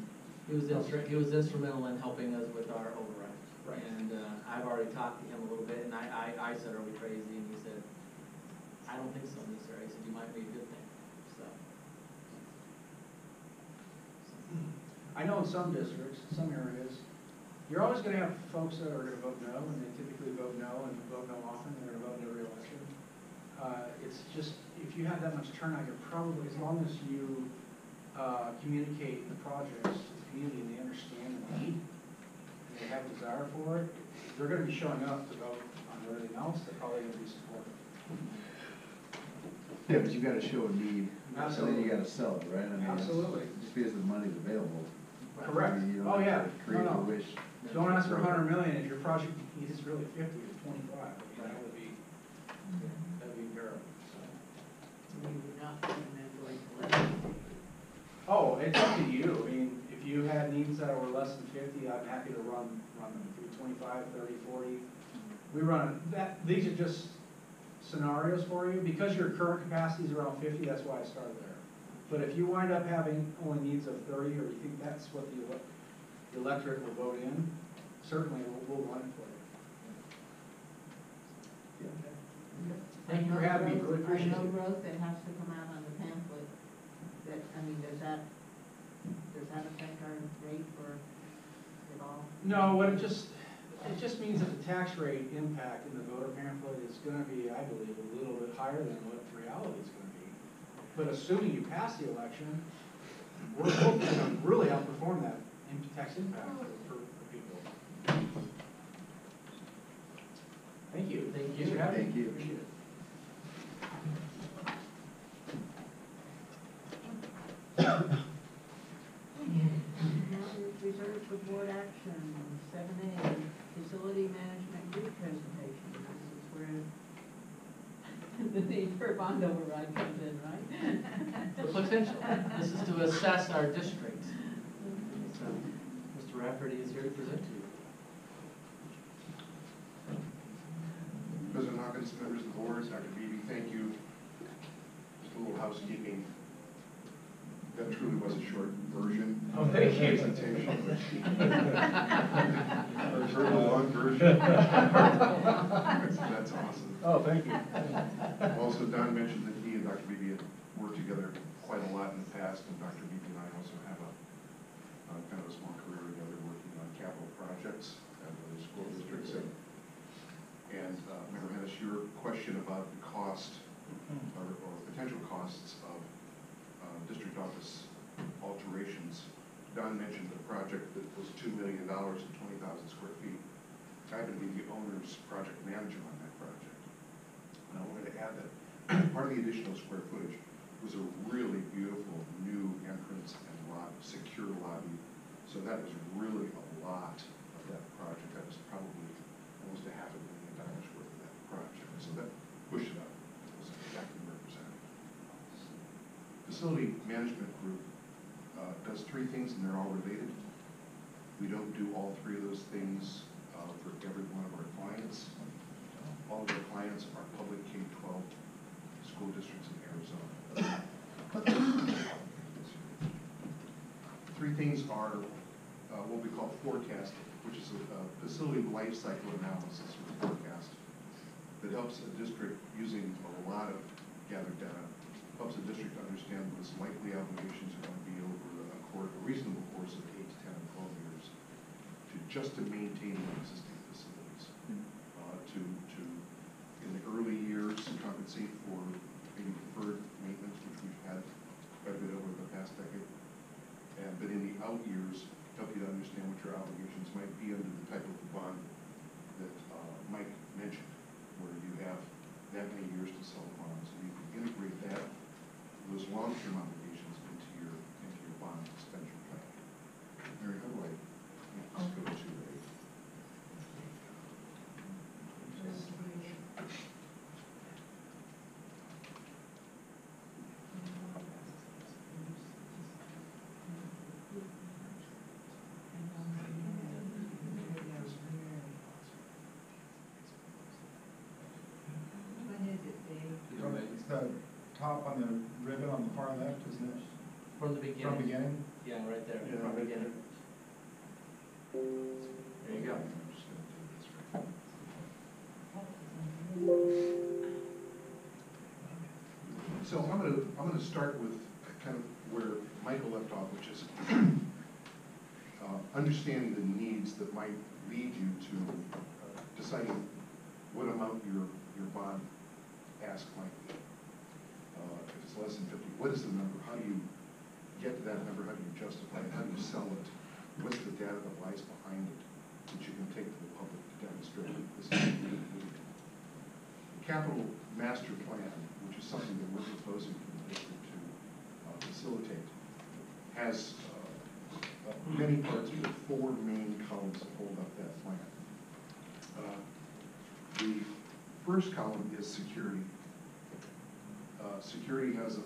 He was instrumental in helping us with our override. Right. And I've already talked to him a little bit, and I said, are we crazy? And he said, I don't think so, sir. He said, you might be a good thing, so. I know in some districts, some areas, you're always going to have folks that are going to vote no, and they typically vote no, and vote no often, and they're going to vote in every election. It's just, if you have that much turnout, you're probably, as long as you communicate the projects to the community and they understand the need, and they have a desire for it, they're going to be showing up to vote on everything else, they're probably going to be supportive. Yeah, but you gotta show a need. Absolutely. And then you gotta sell it, right? I mean, it's- Absolutely. Just because the money's available. Correct. I mean, you don't Oh, have yeah. to Create No, a no. wish. Don't ask for 100 million if your project is really 50 or 25. I mean, that'd be terrible. We would not recommend going to election. Oh, it's up to you. I mean, if you had needs that were less than 50, I'm happy to run them. If you're 25, 30, 40. We run that. These are just scenarios for you. Because your current capacity is around 50, that's why I started there. But if you wind up having only needs of 30, or you think that's what the electorate will vote in, certainly we'll run it for you. Thank you for having me, really appreciate I know it. growth that has to come out on the pamphlet, that, I mean, does that affect our rate for it all? No, it just means that the tax rate impact in the voter pamphlet is gonna be, I believe, a little bit higher than what reality is gonna be. But assuming you pass the election, we're hoping to really outperform that tax impact for people. Thank you. Thank you. Thanks for having me. Thank you. Appreciate it. Now it's reserved for board action, 7A, facility management group presentation. This is where the need for a bond override comes in, right? The potential, this is to assess our district. So, Mr. Rafferty is here to present to you. President Hawkins, members of the board, Dr. Beebe, thank you. Just a little housekeeping. That truly was a short version. Oh, thank you. Presentation, but a very long version. That's awesome. Oh, thank you. Also, Don mentioned that he and Dr. Beebe had worked together quite a lot in the past, and Dr. Beebe and I also have a kind of a small career together working on capital projects at the school districts. And Member Hennis, your question about the cost or potential costs of district office alterations. Don mentioned a project that was $2 million and 20,000 square feet. I happen to be the owner's project manager on that project. And I wanted to add that part of the additional square footage was a really beautiful new entrance and secure lobby. So that was really a lot of that project. That was probably almost $500,000 worth of that project. So that pushed it up. It was exactly represented. Facility management group does three things, and they're all related. We don't do all three of those things for every one of our clients. All of our clients are public K-12 school districts in Arizona. Three things are what we call forecast, which is a facility life cycle analysis or forecast that helps a district using a lot of gathered data, helps a district understand what its likely obligations are going to be over a reasonable course of 8 to 10 and 12 years to maintain the existing facilities. In the early years, compensate for maybe deferred maintenance, which we've had quite a bit over the past decade. But in the out years, help you to understand what your obligations might be under the type of bond that Mike mentioned, where you have that many years to sell the bonds. And you can integrate that, those long-term obligations into your bond expenditure plan. Mary, how do I just go to a It's the top on the ribbon on the far left, isn't it? From the beginning. From the beginning? Yeah, right there, Yeah, from the right beginning. There you go. So I'm gonna start with kind of where Michael left off, which is understanding the needs that might lead you to deciding what amount your bond ask might be. If it's less than 50, what is the number? How do you get to that number? How do you justify it? How do you sell it? What's the data that lies behind it that you can take to the public to demonstrate this is what we need? The capital master plan, which is something that we're proposing for the district to facilitate, has many parts with 4 main columns that hold up that plan. The first column is security. Security has a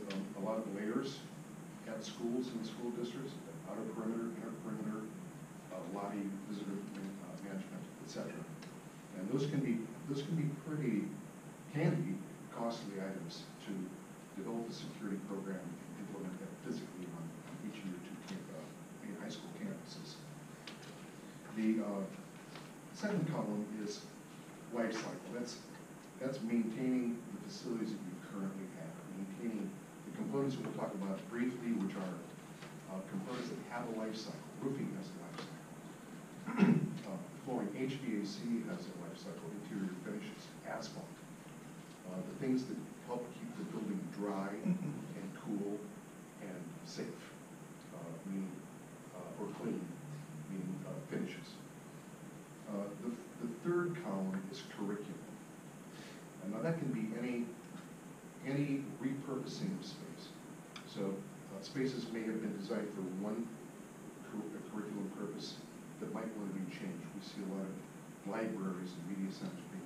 lot of layers at schools and school districts: outer perimeter, inner perimeter, lobby, visitor management, etc. And those can be pretty handy costly items to develop a security program and implement that physically on each of your two high school campuses. The second column is life cycle. That's maintaining the facilities that you currently have, maintaining the components that we'll talk about briefly, which are components that have a life cycle. Roofing has a life cycle. Flooring, HVAC has a life cycle. Interior finishes, asphalt. The things that help keep the building dry and cool and safe, meaning or clean, meaning finishes. The third column is curriculum. And now that can be any repurposing of space. So spaces may have been designed for one curriculum purpose that might want to be changed. We see a lot of libraries and media centers being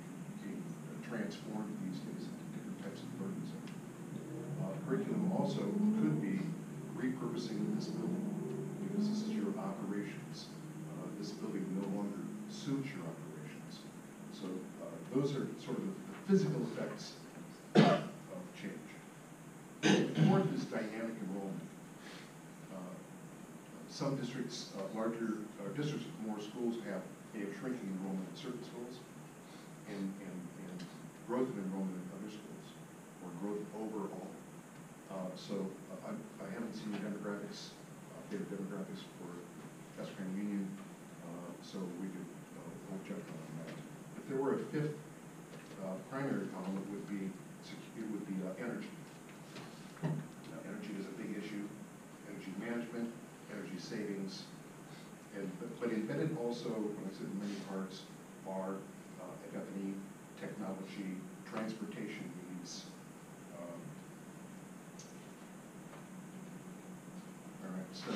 transformed these days into different types of learning centers. Curriculum also could be repurposing this building because this is your operations. This building no longer suits your operations. So those are sort of the physical effects of change. The fourth is dynamic enrollment. Some districts, larger districts with more schools have shrinking enrollment in certain schools and growth of enrollment in other schools, or growth overall. I haven't seen the demographics, updated demographics for Cascade Union, so we could we'll jump on that. If there were a fifth primary column, it would be energy. Energy is a big issue. Energy management, energy savings, but embedded also, when I said in many parts, are FF&E, technology, transportation needs. All right, so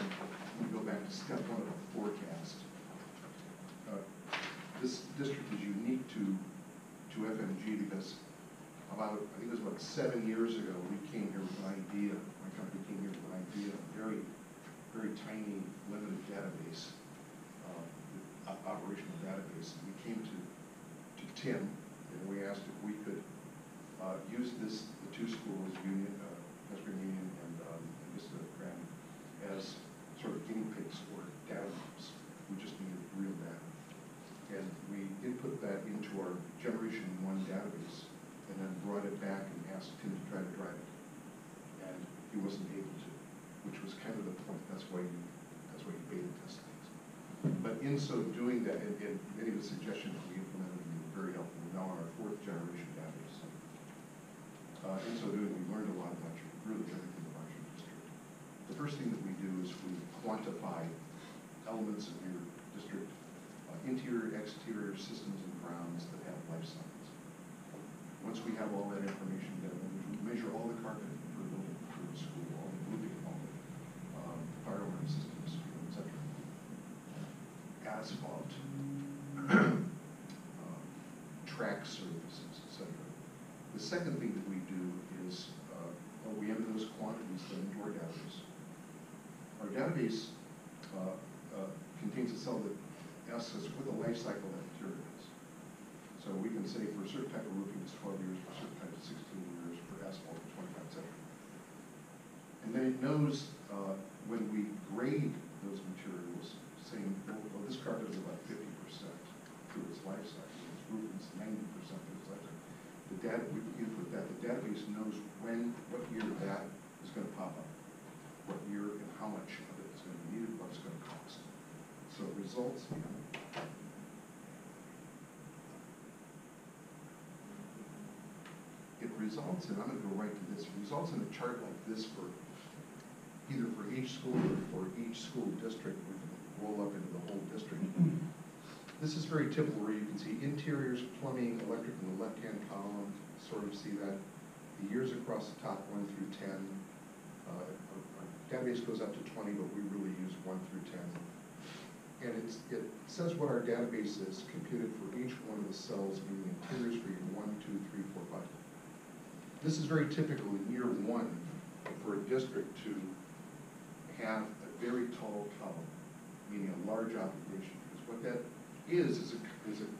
we go back to step one of the forecast. This district is unique to FMG because I think it was about 7 years ago, we came here with an idea, my company came here with an idea, a very, very tiny, limited database, operational database. We came to Tim, and we asked if we could use the two schools, Western Union and Vista Grand, as sort of guinea pigs for data maps. We just needed real data. And we input that into our Generation 1 database, and then brought it back and asked him to try to drive it. And he wasn't able to, which was kind of the point. That's why you beta test things. But in so doing that, and many of the suggestions we implemented were very helpful. We're now on our 4th generation database. In so doing, we learned a lot about really everything about your district. The first thing that we do is we quantify elements of your district, interior, exterior systems and grounds that have life cycles. Once we have all that information, then we measure all the carpet for the building, for the school, all the roofing, all the fire alarm systems, etc. Asphalt, track surfaces, etc. The second thing that we do is we enter those quantities into our database. Our database contains a cell that asks us what the life cycle of that material is. So we can say for a certain type of roofing it's 12 years, for a certain type of 16 years, for asphalt it's 25, etc. And then it knows when we grade those materials, saying, well, this carpet is about 50% through its life cycle, this roof is 90% through its life cycle. The data, we input that, the database knows what year that is going to pop up, what year and how much of it is going to be needed, what it's going to cost. So it results in I'm going to go right to this, results in a chart like this for either for each school or for each school district. We can roll up into the whole district. This is very typical where you can see interiors, plumbing, electric in the left-hand column, sort of see that. The years across the top, 1 through 10. Our database goes up to 20, but we really use 1 through 10. And it says what our database is computed for each one of the cells, meaning interiors for year 1, 2, 3, 4, 5. This is very typical in year 1 for a district to have a very tall column, meaning a large obligation. Because what that is an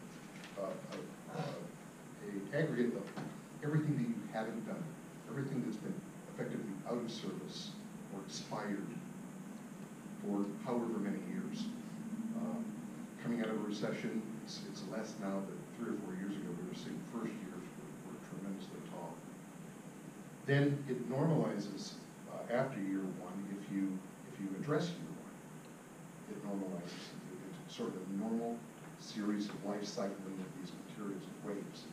aggregate of everything that you haven't done, everything that's been effectively out of service or expired for however many years. Coming out of a recession, it's less now, but 3 or 4 years ago, we were seeing first years were tremendously tall. Then it normalizes after year one if you address year one. It normalizes into sort of a normal series of life cycling of these materials and waves.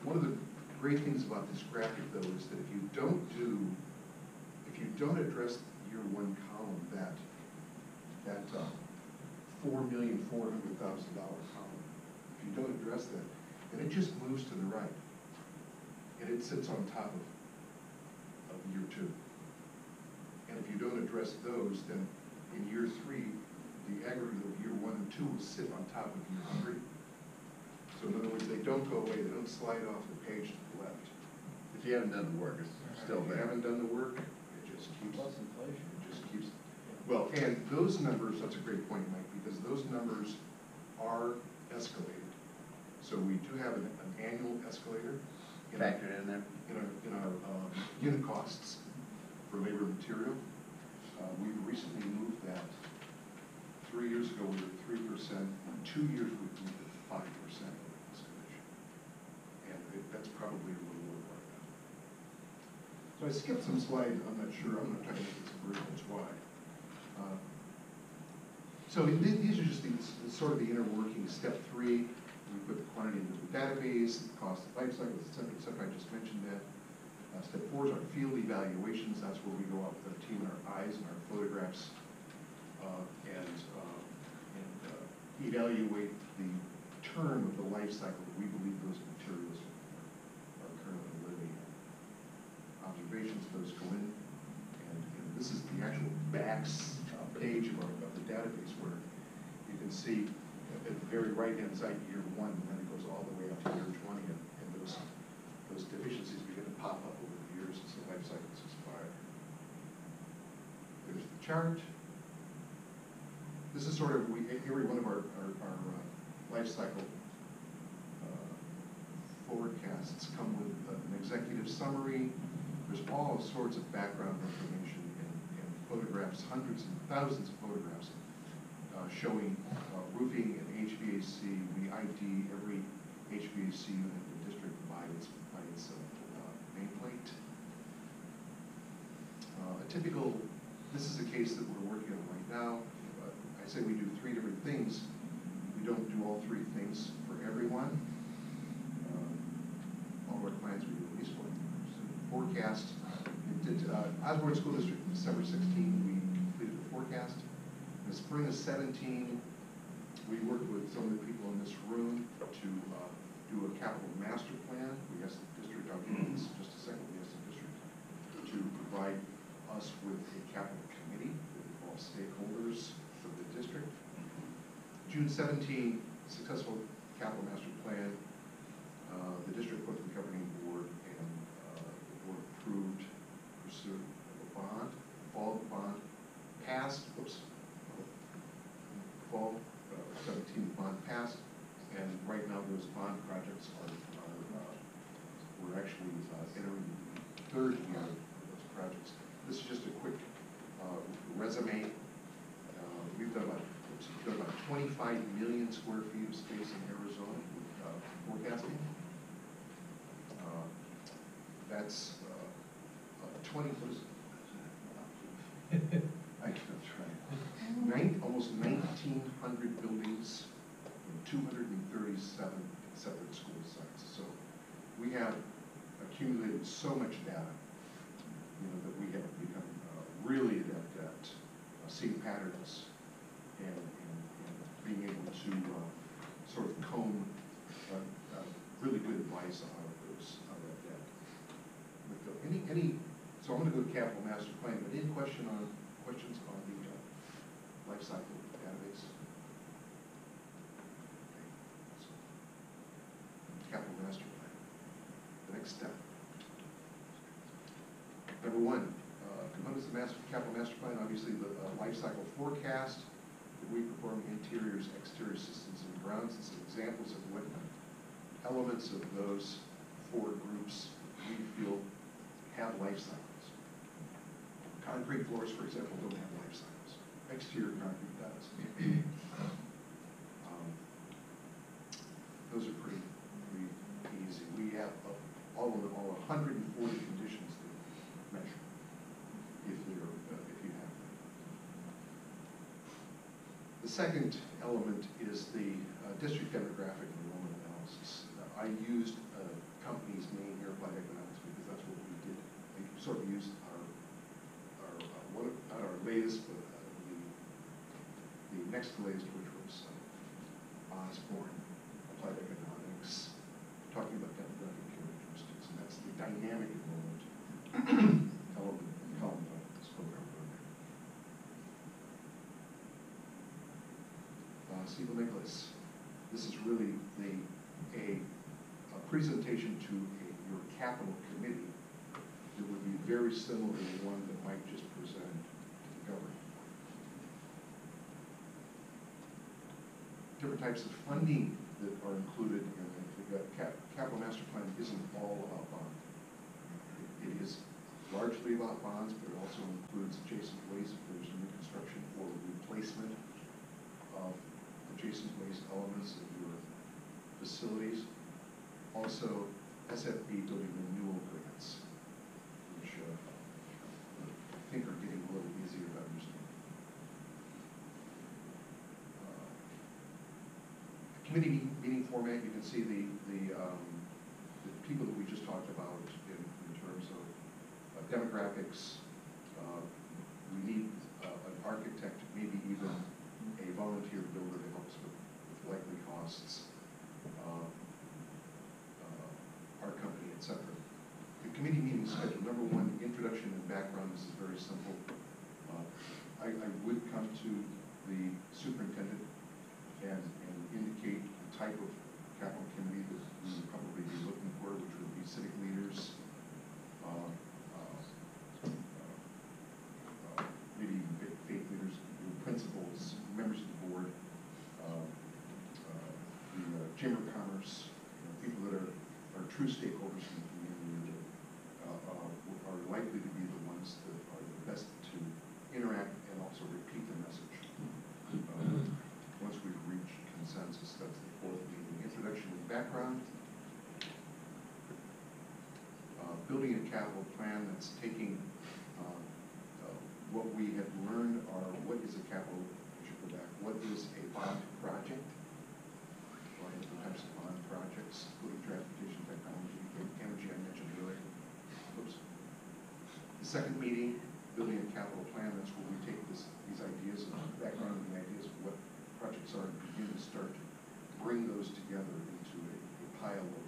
One of the great things about this graphic, though, is that if you don't address the year one column, that $4,400,000 column, if you don't address that, then it just moves to the right, and it sits on top of year two. And if you don't address those, then in year three, the aggregate of year one and two will sit on top of year three. So in other words, they don't go away, they don't slide off the page to the left. If you haven't done the work, it's still If you there. haven't done the work, it just keeps. Plus inflation. It just keeps. Well, and those numbers, that's a great point, Mike, because those numbers are escalated. So we do have an annual escalator. Factored in there? In our unit costs for labor and material. We've recently moved that. 3 years ago, we were at 3%. In 2 years, we've moved at 5% escalation. And that's probably a little more like that. So I skipped some slides. I'm not sure. I'm not trying to make this version. That's why. So these are just sort of the inner workings. Step 3, we put the quantity into the database, the cost of life cycle, et cetera, et cetera. I just mentioned that. Step 4 is our field evaluations. That's where we go out with our team and our eyes and our photographs and evaluate the term of the life cycle that we believe those materials are currently living in. Observations, those go in, and this is the actual backs page of the database where you can see at the very right-hand side year 1, and then it goes all the way up to year 20, and those deficiencies begin to pop up over the years as the life cycles expire. There's the chart. This is sort of, every one of our life cycle forecasts come with an executive summary. There's all sorts of background information and photographs, hundreds and thousands of photographs showing roofing and HVAC. We ID every HVAC unit in the district by its nameplate. This is a case that we're working on right now. I say we do 3 different things. We don't do all 3 things for everyone. All of our clients, we do at least 1 forecast. Osborne School District, December 16, we completed the forecast. In the spring of 17, we worked with some of the people in this room to do a capital master plan. We asked the district, I'll get into this in just a second, we asked the district to provide us with a capital committee that involves stakeholders for the district. June 17, successful capital master plan. The district went to the governing board, and the board approved pursuit of a bond. Fall of the bond passed. Fall 17 bond passed, and right now those bond projects we're actually entering the 3rd year of those projects. This is just a quick resume. We've done about 25 million square feet of space in Arizona forecasting. That's 20. What is it? I can't try. Almost 1,900 buildings in 237 separate school sites. So we have accumulated so much data, that we have become really adept at seeing patterns and being able to sort of comb really good advice out of that data. So I'm going to go to capital master plan, but any questions on the life cycle database? Okay. So, capital master plan. The next step. Number 1, components of the capital master plan, obviously the life cycle forecast that we perform, interiors, exterior systems, and grounds, and some examples of what elements of those 4 groups we feel have life cycles. Concrete floors, for example, don't have life cycles. Exterior concrete does. Those are pretty easy. We have all 140 conditions to measure if you have them. The second element is the district demographic enrollment analysis. I used a company's name here, Applied Economics, because that's what we did. We sort of used not our latest, but the next latest, which was Osborne, Applied Economics, talking about demographic characteristics, and that's the dynamic enrollment element column of this program. Steve Nicholas, this is really a presentation to your capital committee that would be very similar to the one that Mike just presented to the government. Different types of funding that are included in the capital master plan isn't all about bonds. It is largely about bonds, but it also includes adjacent waste if there's new construction or replacement of adjacent waste elements of your facilities. Also, SFB building renewal grants, which I think are getting a little easier to understand. Committee meeting format, you can see the people that we just talked about in terms of demographics. We need an architect, maybe even a volunteer builder to help us with likely costs, our company, etc. The committee meeting schedule, number 1, introduction and background. This is very simple. I would come to the superintendent and indicate the type of capital committee that we would probably be looking for, which would be civic leaders, maybe even faith leaders, principals, members of the board, the Chamber of Commerce, people that are true stakeholders in the community that are likely to be the ones that are the best to interact and also repeat the message. Once we've reached consensus, that's the 4th meeting. Introduction and background. Building a capital plan that's taking what we have learned are what is a capital, I should go back, what is a bond project, or different types of bond projects, including transportation technology, energy I mentioned earlier. Oops. The second meeting, building a capital plan, that's where we take these ideas and background and the ideas of what projects are and begin to start to bring those together into a pile of,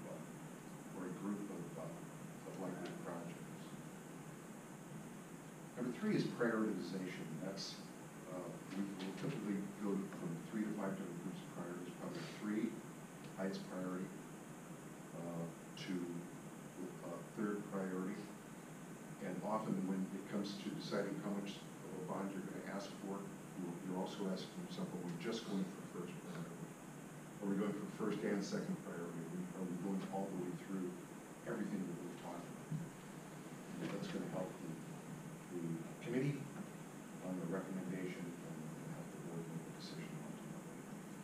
or a group of likely projects. Number 3 is prioritization. That's, we will typically go from 3 to 5 different groups of priorities, probably 3, highest priority, to 3rd priority. And often when it comes to deciding how much of a bond you're going to ask for, you're also asking yourself, are we just going for 1st priority? Are we going for 1st and 2nd priority? Are we going all the way through everything that we've talked about? And that's going to help the committee on the recommendation and help the board make a decision ultimately.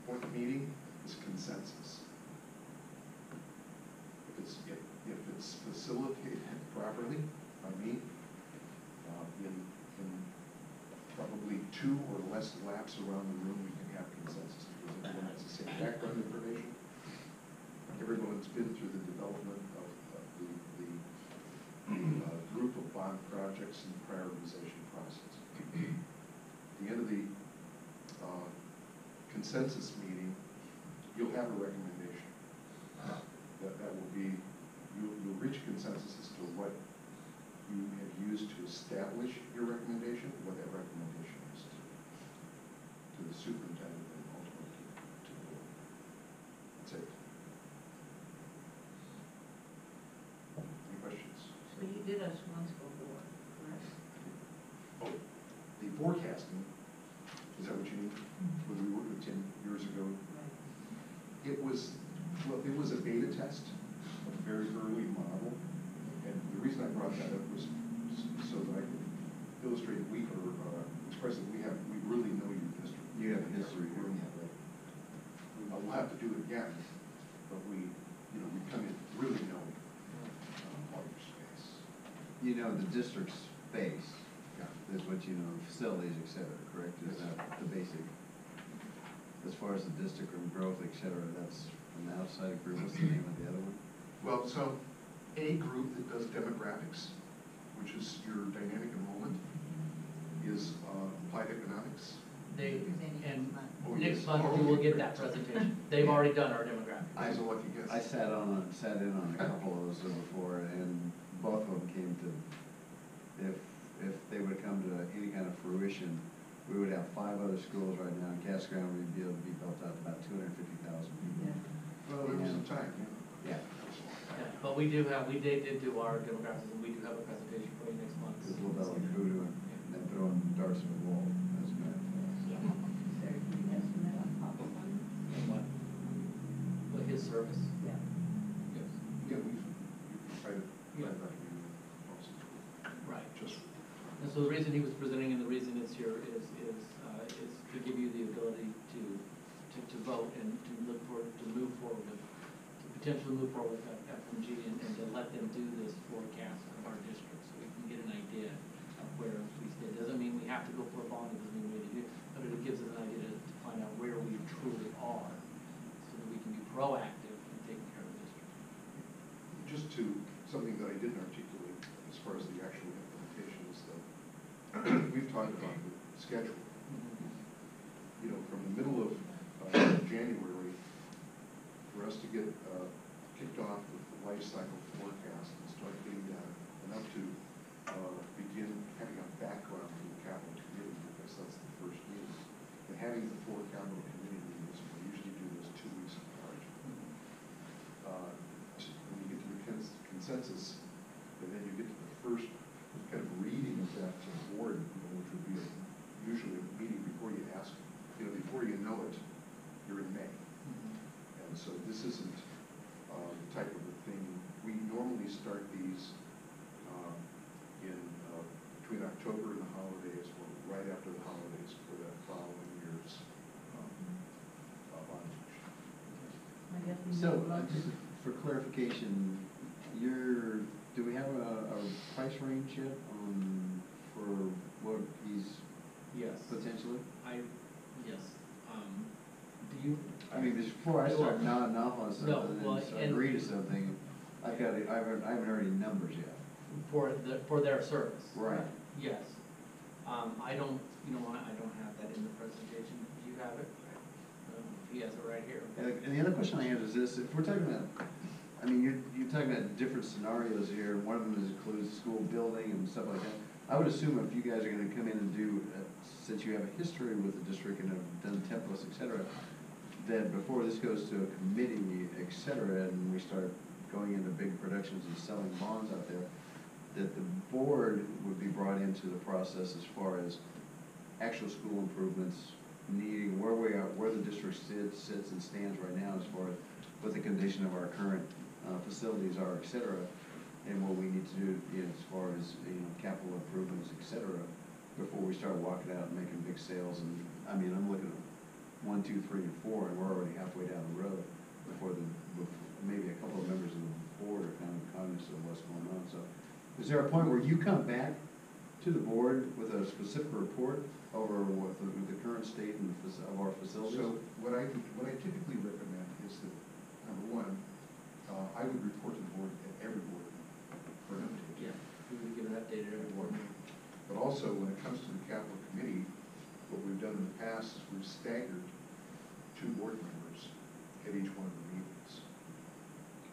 4th meeting is consensus. If it's facilitated properly by me, in probably 2 or less laps around the room, we can have consensus because everyone has the same background information. Everyone's been through the development of the group of bond projects and the prioritization process. At the end of the consensus meeting, you'll have a recommendation. That will be, you'll reach consensus as to what you have used to establish your recommendation, what that recommendation is to the superintendent and ultimately to the board. That's it. Any questions? So you did us once before, correct? Oh, the forecasting, is that what you mean? When we worked with Tim years ago, Right. it was a beta test. a very early model. And the reason I brought that up was so that I could illustrate express that we really know your district. You have a history here. We'll have to do it again, but we come in really know all your space. You know the district's space. Yeah. Is what you know, facilities, et cetera, correct? Is that the basic? As far as the district and growth, et cetera, that's from the outside group. What's the name of the other one? Well, so a group that does demographics, which is your dynamic enrollment, is applied economics. And next month we will get that presentation. They've already done our demographics. I was a lucky guess. I sat in on a couple of those before, and both of them came to, if they would come to any kind of fruition, we would have 5 other schools right now, and Casa Grande would be able to be built out to about 250,000 people. Well, there was some time, Yeah. Yeah, but we did do our demographics, and we do have a presentation for you next month. It's a little bit like voodoo and then throwing darts at the wall. That's bad. With his service? Yeah. Yes. Yeah, we've tried to. Right. Just. And so the reason he was presenting and the reason it's here is to give you the ability to vote and to move forward with, to potentially move forward with FMG and to let them do this forecast of our district so we can get an idea of where we stand. Doesn't mean we have to go for a bond, it doesn't mean we need to do it, but it gives us an idea to find out where we truly are so that we can be proactive in taking care of the district. Just to something that I didn't articulate as far as the actual implementation is that we've talked about the schedule. You know, from the middle of January, for us to get kicked off with the life cycle forecast and start getting data, enough to begin having a background for the capital committee, because that's the first meeting. And having the 4 capital committee meetings, we usually do those 2 weeks apart. When you get to the consensus, and then you get to the first kind of reading of that to the board, which would be usually a meeting before you ask, before you know it, you're in May. And so this isn't the type of a thing. We normally start these in between October and the holidays, or right after the holidays for the following year's bond issue. So, just for clarification, do we have a price range yet for what he's Yes. potentially? Yes. Do you? I mean, before I start nodding off on something well, and agree to something, I haven't heard any numbers yet. For their service. Right. Yes. I don't, I don't have that in the presentation. Do you have it? He has it right here. And the other question I have is this: if we're talking about, I mean, you're talking about different scenarios here, and one of them includes school building and stuff like that. I would assume if you guys are going to come in and do, since you have a history with the district and have done templates, et cetera, that before this goes to a committee, et cetera, and we start going into big productions and selling bonds out there, that the board would be brought into the process as far as actual school improvements, needing where we are, where the district sits and stands right now as far as what the condition of our current facilities are, et cetera, and what we need to do as far as capital improvements, et cetera, before we start walking out and making big sales. And I mean, I'm looking at 1, 2, 3, and 4, and we're already halfway down the road before maybe a couple of members of the board are kind of cognizant of what's going on. So, is there a point where you come back to the board with a specific report over what the current state of our facilities? So what I typically recommend is that, number one, I would report to the board at every board meeting for an update. Yeah, we would give an update at every board meeting. But also, when it comes to the capital committee, what we've done in the past is we've staggered 2 board members at each one of the meetings.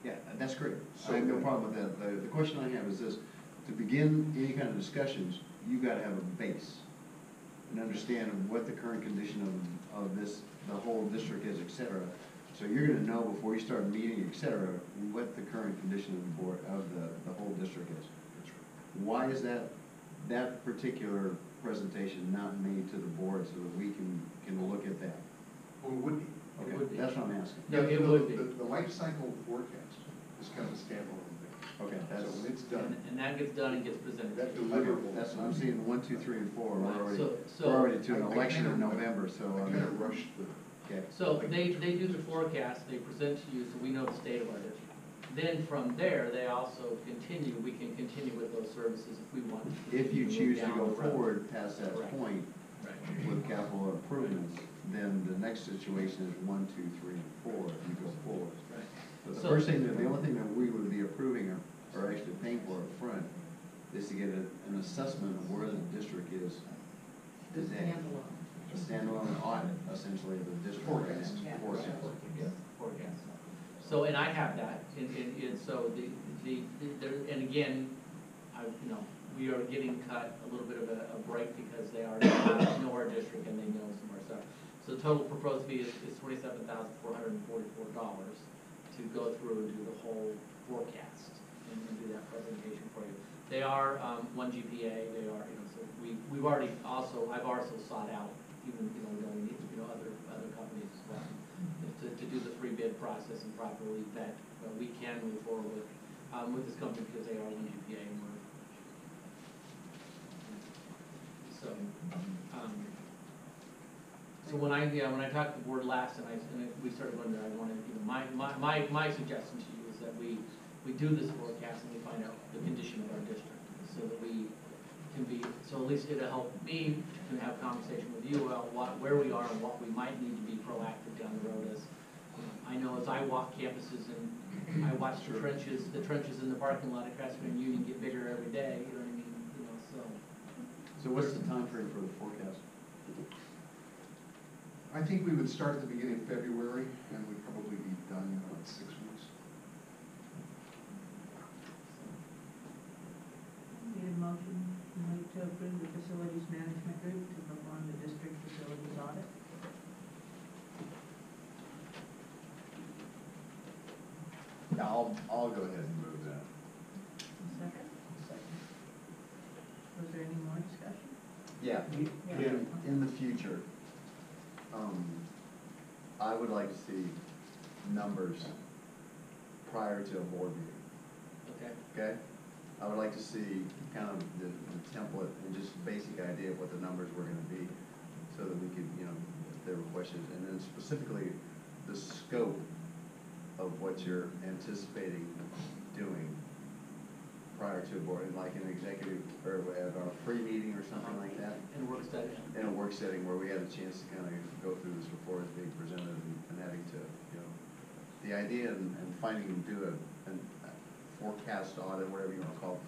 Yeah, that's great. So I have no problem with that. The question I have is this: to begin any kind of discussions, you got to have a base and understand what the current condition of the whole district is, et cetera. So you're going to know before you start meeting, et cetera, what the current condition of the board of the whole district is. That's right. Why is that particular presentation not made to the board so that we can look at that? Well, it would be. Okay, would be. that's what I'm asking. No, it would be. The life cycle forecast It's kind of a standalone thing. Okay, So that's, when it's done, And that gets done and gets presented. that to you. deliverable. that's what I'm seeing, 1, 2, 3, and 4, Right, we're already, so- we're already to an I election in kinda- November, so, I kind of rushed the, okay. So they do the forecast, they present to you, so we know the state of our district. Then from there, they also continue, we can continue with those services if we want. If you move choose to down go the road. forward past that Correct. point Right. with capital improvements, then the next situation is 1, 2, 3, and 4, if you go forward. Right. But the So- first thing, the only thing that we would be approving or actually paying for up front is to get an assessment of where the district is today. A standalone audit, essentially, of the district. Forecast. Forecast. Forecast. So, and I have that, and so and again, we are getting cut a little bit of a break because they already know our district and they know some of our stuff. So the total proposed fee is $27,444 to go through and do the whole forecast and do that presentation for you. They are, 1 GPA, they are, so I've also sought out, even, we need, other companies as well, to do the free bid process and properly vet, we can move forward with this company because they are 1 GPA and we're. So when I talked to the board last and we started going there, I wanted, my suggestion to you is that we do this forecast and we find out the condition of our district so that we can be, so at least it'll help me to have a conversation with you about where we are and what we might need to be proactive down the road as, I know as I walk campuses and I watch the trenches in the parking lot at Craftsman Union get bigger every day, you know what I mean, so. So what's the time frame for the forecast? I think we would start at the beginning of February, and we'd probably be done in about 6 weeks. Need a motion to approve the facilities management group to perform the district facilities audit. I'll go ahead and move that. Second? Was there any more discussion? Yeah, in the future, I would like to see numbers prior to a board meeting, Okay. okay? I would like to see kind of the template and just basic idea of what the numbers were gonna be, so that we could, if there were questions, and then specifically the scope of what you're anticipating doing prior to a board, like an executive, or at our pre-meeting or something like that. In a work study. In a work setting where we had a chance to kind of go through this report as being presented and having to, the idea and finding and do a forecast audit, whatever you want to call it,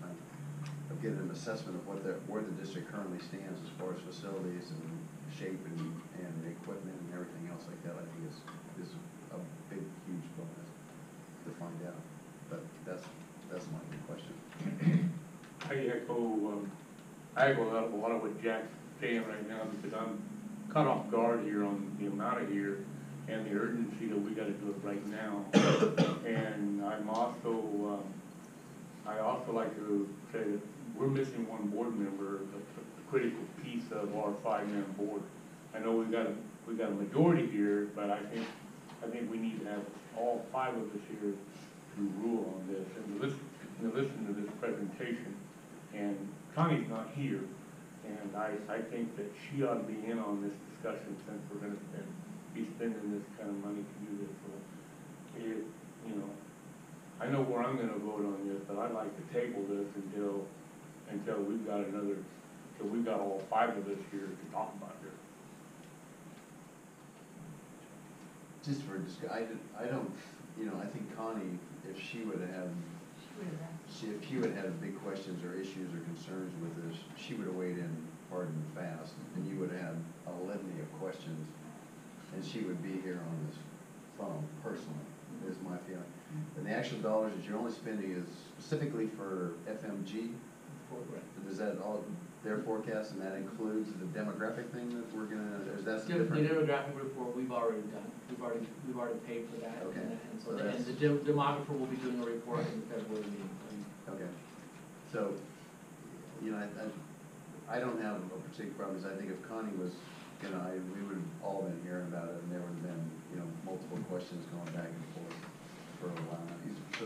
of getting an assessment of where the district currently stands as far as facilities and shape and equipment and everything else like that, I think is a big, huge bonus to find out. But that's my big question. I echo a lot of what Jack's saying right now, because I'm caught off guard here on the amount of here and the urgency that we gotta do it right now. And I also like to say that we're missing one board member, a critical piece of our 5-man board. I know we got a majority here, but I think we need to have all 5 of us here to rule on this and to listen to this presentation. And Connie's not here, and I think that she ought to be in on this discussion since we're gonna be spending this kind of money to do this. So, I know where I'm gonna vote on this, but I'd like to table this until we've got all 5 of us here to talk about this. Just for I don't, I think Connie, if she would have had big questions or issues or concerns with this, she would have weighed in hard and fast, and you would have had a litany of questions, and she would be here on this phone personally, is my feeling. And the actual dollars that you're only spending is specifically for FMG. Is that all their forecast, and that includes the demographic thing that we're gonna, is that The different? demographic report we've already done. We've already paid for that. Okay. And so So and the demographer will be doing a report in the February meeting. Okay, so, I don't have a particular problem, because I think if Connie was we would have all been hearing about it, and there would have been, multiple questions going back and forth for a while. So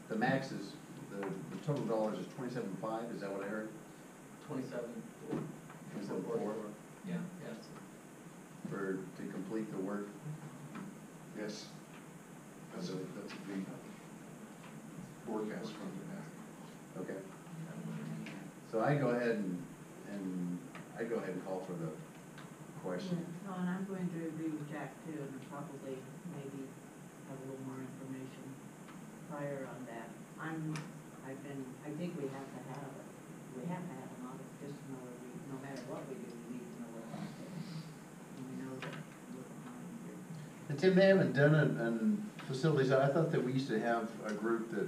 the max is, the total dollars is 27.5, is that what I heard? 27. 27.4 Yeah, yes. to complete the work? Yes. That's a big forecast from the Okay. So I go ahead and I go ahead and call for the question. No, and I'm going to agree with Jack too, and probably maybe have a little more information prior on that. I think we have to have an audit, just to know where no matter what we do, we need to know what cost is. And we know that we're behind here. And Tim, they haven't done it on facilities. I thought that we used to have a group that,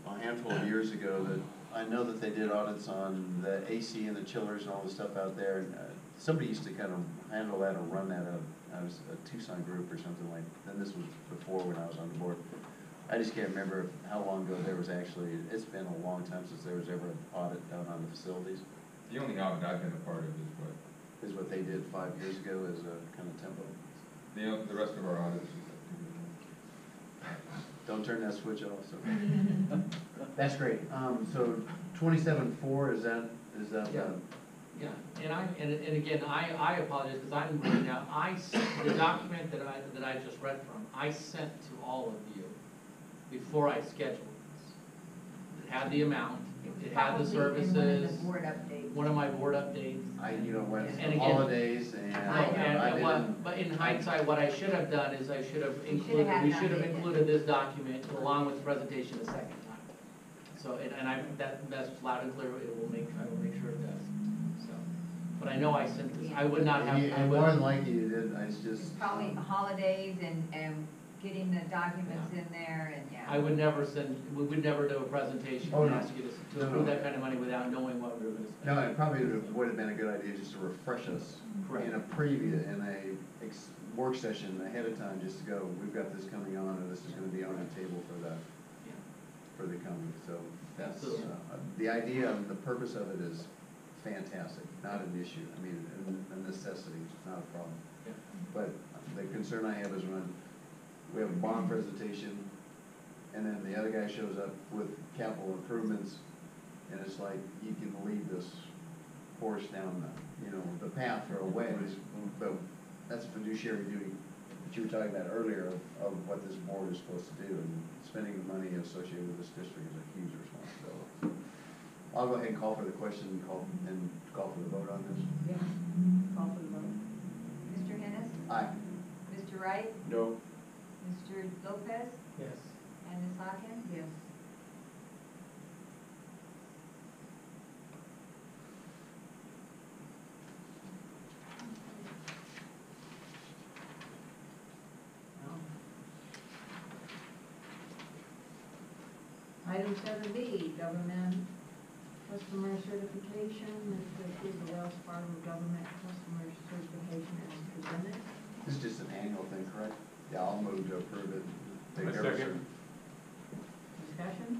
a handful of years ago, that I know that they did audits on the AC and the chillers and all the stuff out there. And somebody used to kind of handle that or run that out. I was a Tucson group or something like, then this was before when I was on the board. I just can't remember how long ago there was actually, it's been a long time since there was ever an audit done on the facilities. The only audit I've been a part of Is what they did 5 years ago as a kind of tempo. the rest of our audits. Don't turn that switch off, so. That's great. So 27.4, is that? Yeah. Yeah, and again, I apologize, because I'm reading out, the document that I just read from, I sent to all of you before I scheduled this. It had the amount, it had the services. Probably in one of the board updates. One of my board updates. You know, went And for again- holidays and I didn't. But in hindsight, what I should have done is I should have You should included, have we had should have that, yeah. included this document along with the presentation a second time. So, that's loud and clear, I will make sure it does, so. But I know I sent this, I would not have, I And would. more than likely you did, it's just. Probably holidays and getting the documents in there and, yeah. I would never we would never do a presentation Oh, and no. ask you to No, approve no. that kind of money without knowing what we were gonna spend. No, it probably would have been a good idea just to refresh us Correct. in a work session ahead of time, just to go, we've got this coming on, and this is gonna be on the table for the coming, so that's, Absolutely. The idea and the purpose of it is fantastic, not an issue, I mean, a necessity, not a problem. Yeah. But the concern I have is when we have a bond presentation, and then the other guy shows up with capital improvements, and it's like, you can lead this horse down the path or away, but that's a fiduciary duty that you were talking about earlier of what this board is supposed to do, and spending the money associated with this district is a huge responsibility. So I'll go ahead and call for the question and call for the vote on this. Yeah, call for the vote. Mr. Hennis? Aye. Mr. Wright? No. Mr. Lopez? Yes. And Ms. Hawkins? Yes. Item 7B, government customer certification, is to approve the Wells Fargo government customer certification as presented. This is just an annual thing, correct? Yeah, I'll move to approve it. A second. Discussion?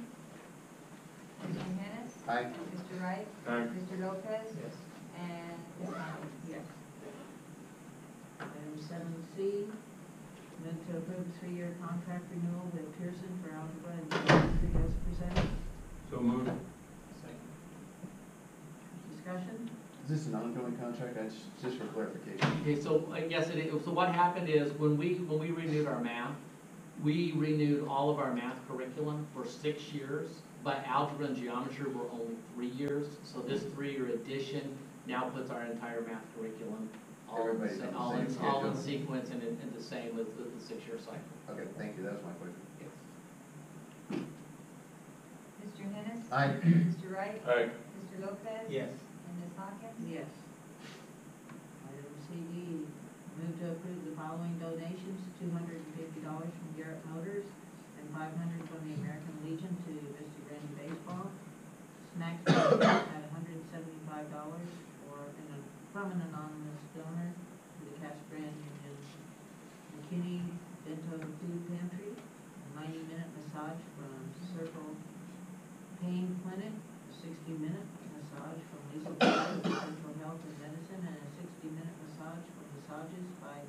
Mr. Hennis? Aye. Mr. Wright? Aye. Mr. Lopez? Yes. And Ms. Hawkins? Yes. Item 7C, move to approve 3-year contract renewal with Pearson for algebra and geometry as presented. So moved. Discussion? Is this an ongoing contract? That's just for clarification. Okay, so I guess it is, so what happened is, when we renewed our math, we renewed all of our math curriculum for 6 years, but algebra and geometry were only 3 years. So this 3-year addition now puts our entire math curriculum all in, Everybody's on the all same in schedule. sequence and in the same with the 6-year cycle. Okay, thank you, that was my question. Yes. Mr. Hennis? Aye. Mr. Wright? Aye. Mr. Lopez? Yes. And Ms. Hawkins? Yes. Item CD, move to approve the following donations, $250 from Garrett Motors and $500 from the American Legion to Mr. Randy Baseball. Snacks at $175 from an anonymous donor to the Cash Brand Union McKinney Bento Food Pantry, a 90-minute massage from Circle Pain Clinic, a 60-minute massage from Lisa Blair, Central Health and Medicine, and a 60-minute massage from Massages by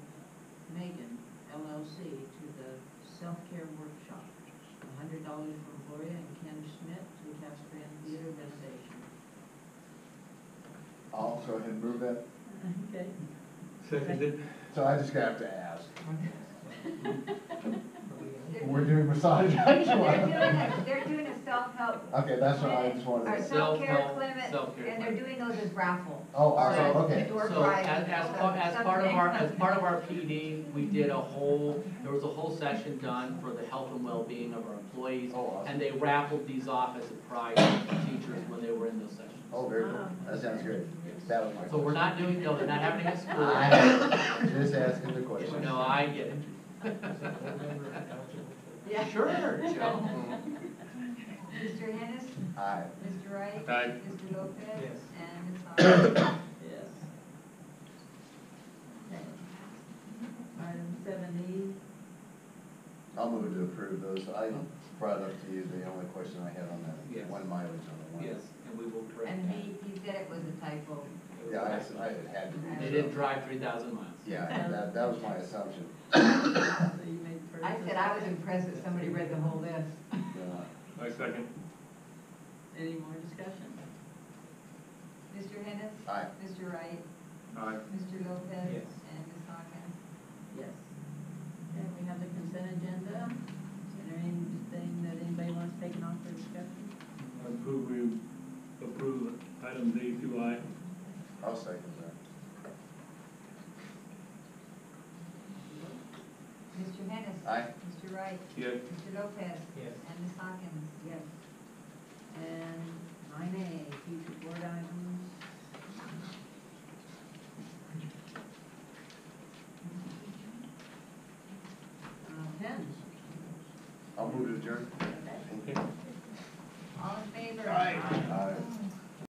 Megan, LLC, to the Self-Care Workshop. $100 from Gloria and Ken Schmidt to the Casa Grande Theater renovation. I'll go ahead and move that. Okay. Seconded. So I just have to ask. We're doing massage actually. They're doing a self-help. Okay, that's what I just wanted Or to say. self-care Self-help, clinic, self-care and they're doing those as raffle. Oh, Or awesome, as okay. door So prize, as part of our PD, we did there was a whole session done for the health and well-being of our employees. Oh, awesome. And they raffled these off as a prize to teachers when they were in those sessions. Oh, very cool. That sounds great. That was my So we're not doing, no, they're not happening at school. I'm just asking the question. No, I get it. Yeah. Sure, Joe. Mr. Hennis, Aye. Mr. Wright. Aye. Mr. Lopez. Yes. And Ms. Aug. Yes. Okay. Item 7E, I'll move to approve those. I brought up to you the only question I had on that, Yes. one mileage on the one. Yes, and we will correct And that. he said it was a typo. Yeah, I had to be. They didn't drive 3,000 miles. Yeah, that was my assumption. so you made the first. I said I was impressed that somebody read the whole list. Yeah. I second. Any more discussion? Mr. Hennis. Aye. Mr. Wright. Aye. Mr. Lopez. Yes. And Ms. Aug. Yes. And we have the consent agenda. Is there anything that anybody wants taken off for discussion? Approve items A through I. I'll second that. Mr. Hennis. Aye. Mr. Wright. Yes. Mr. Lopez. Yes. And Ms. Hawkins. Yes. And 9A, future board items. Uh, 10. I'll move to adjourn.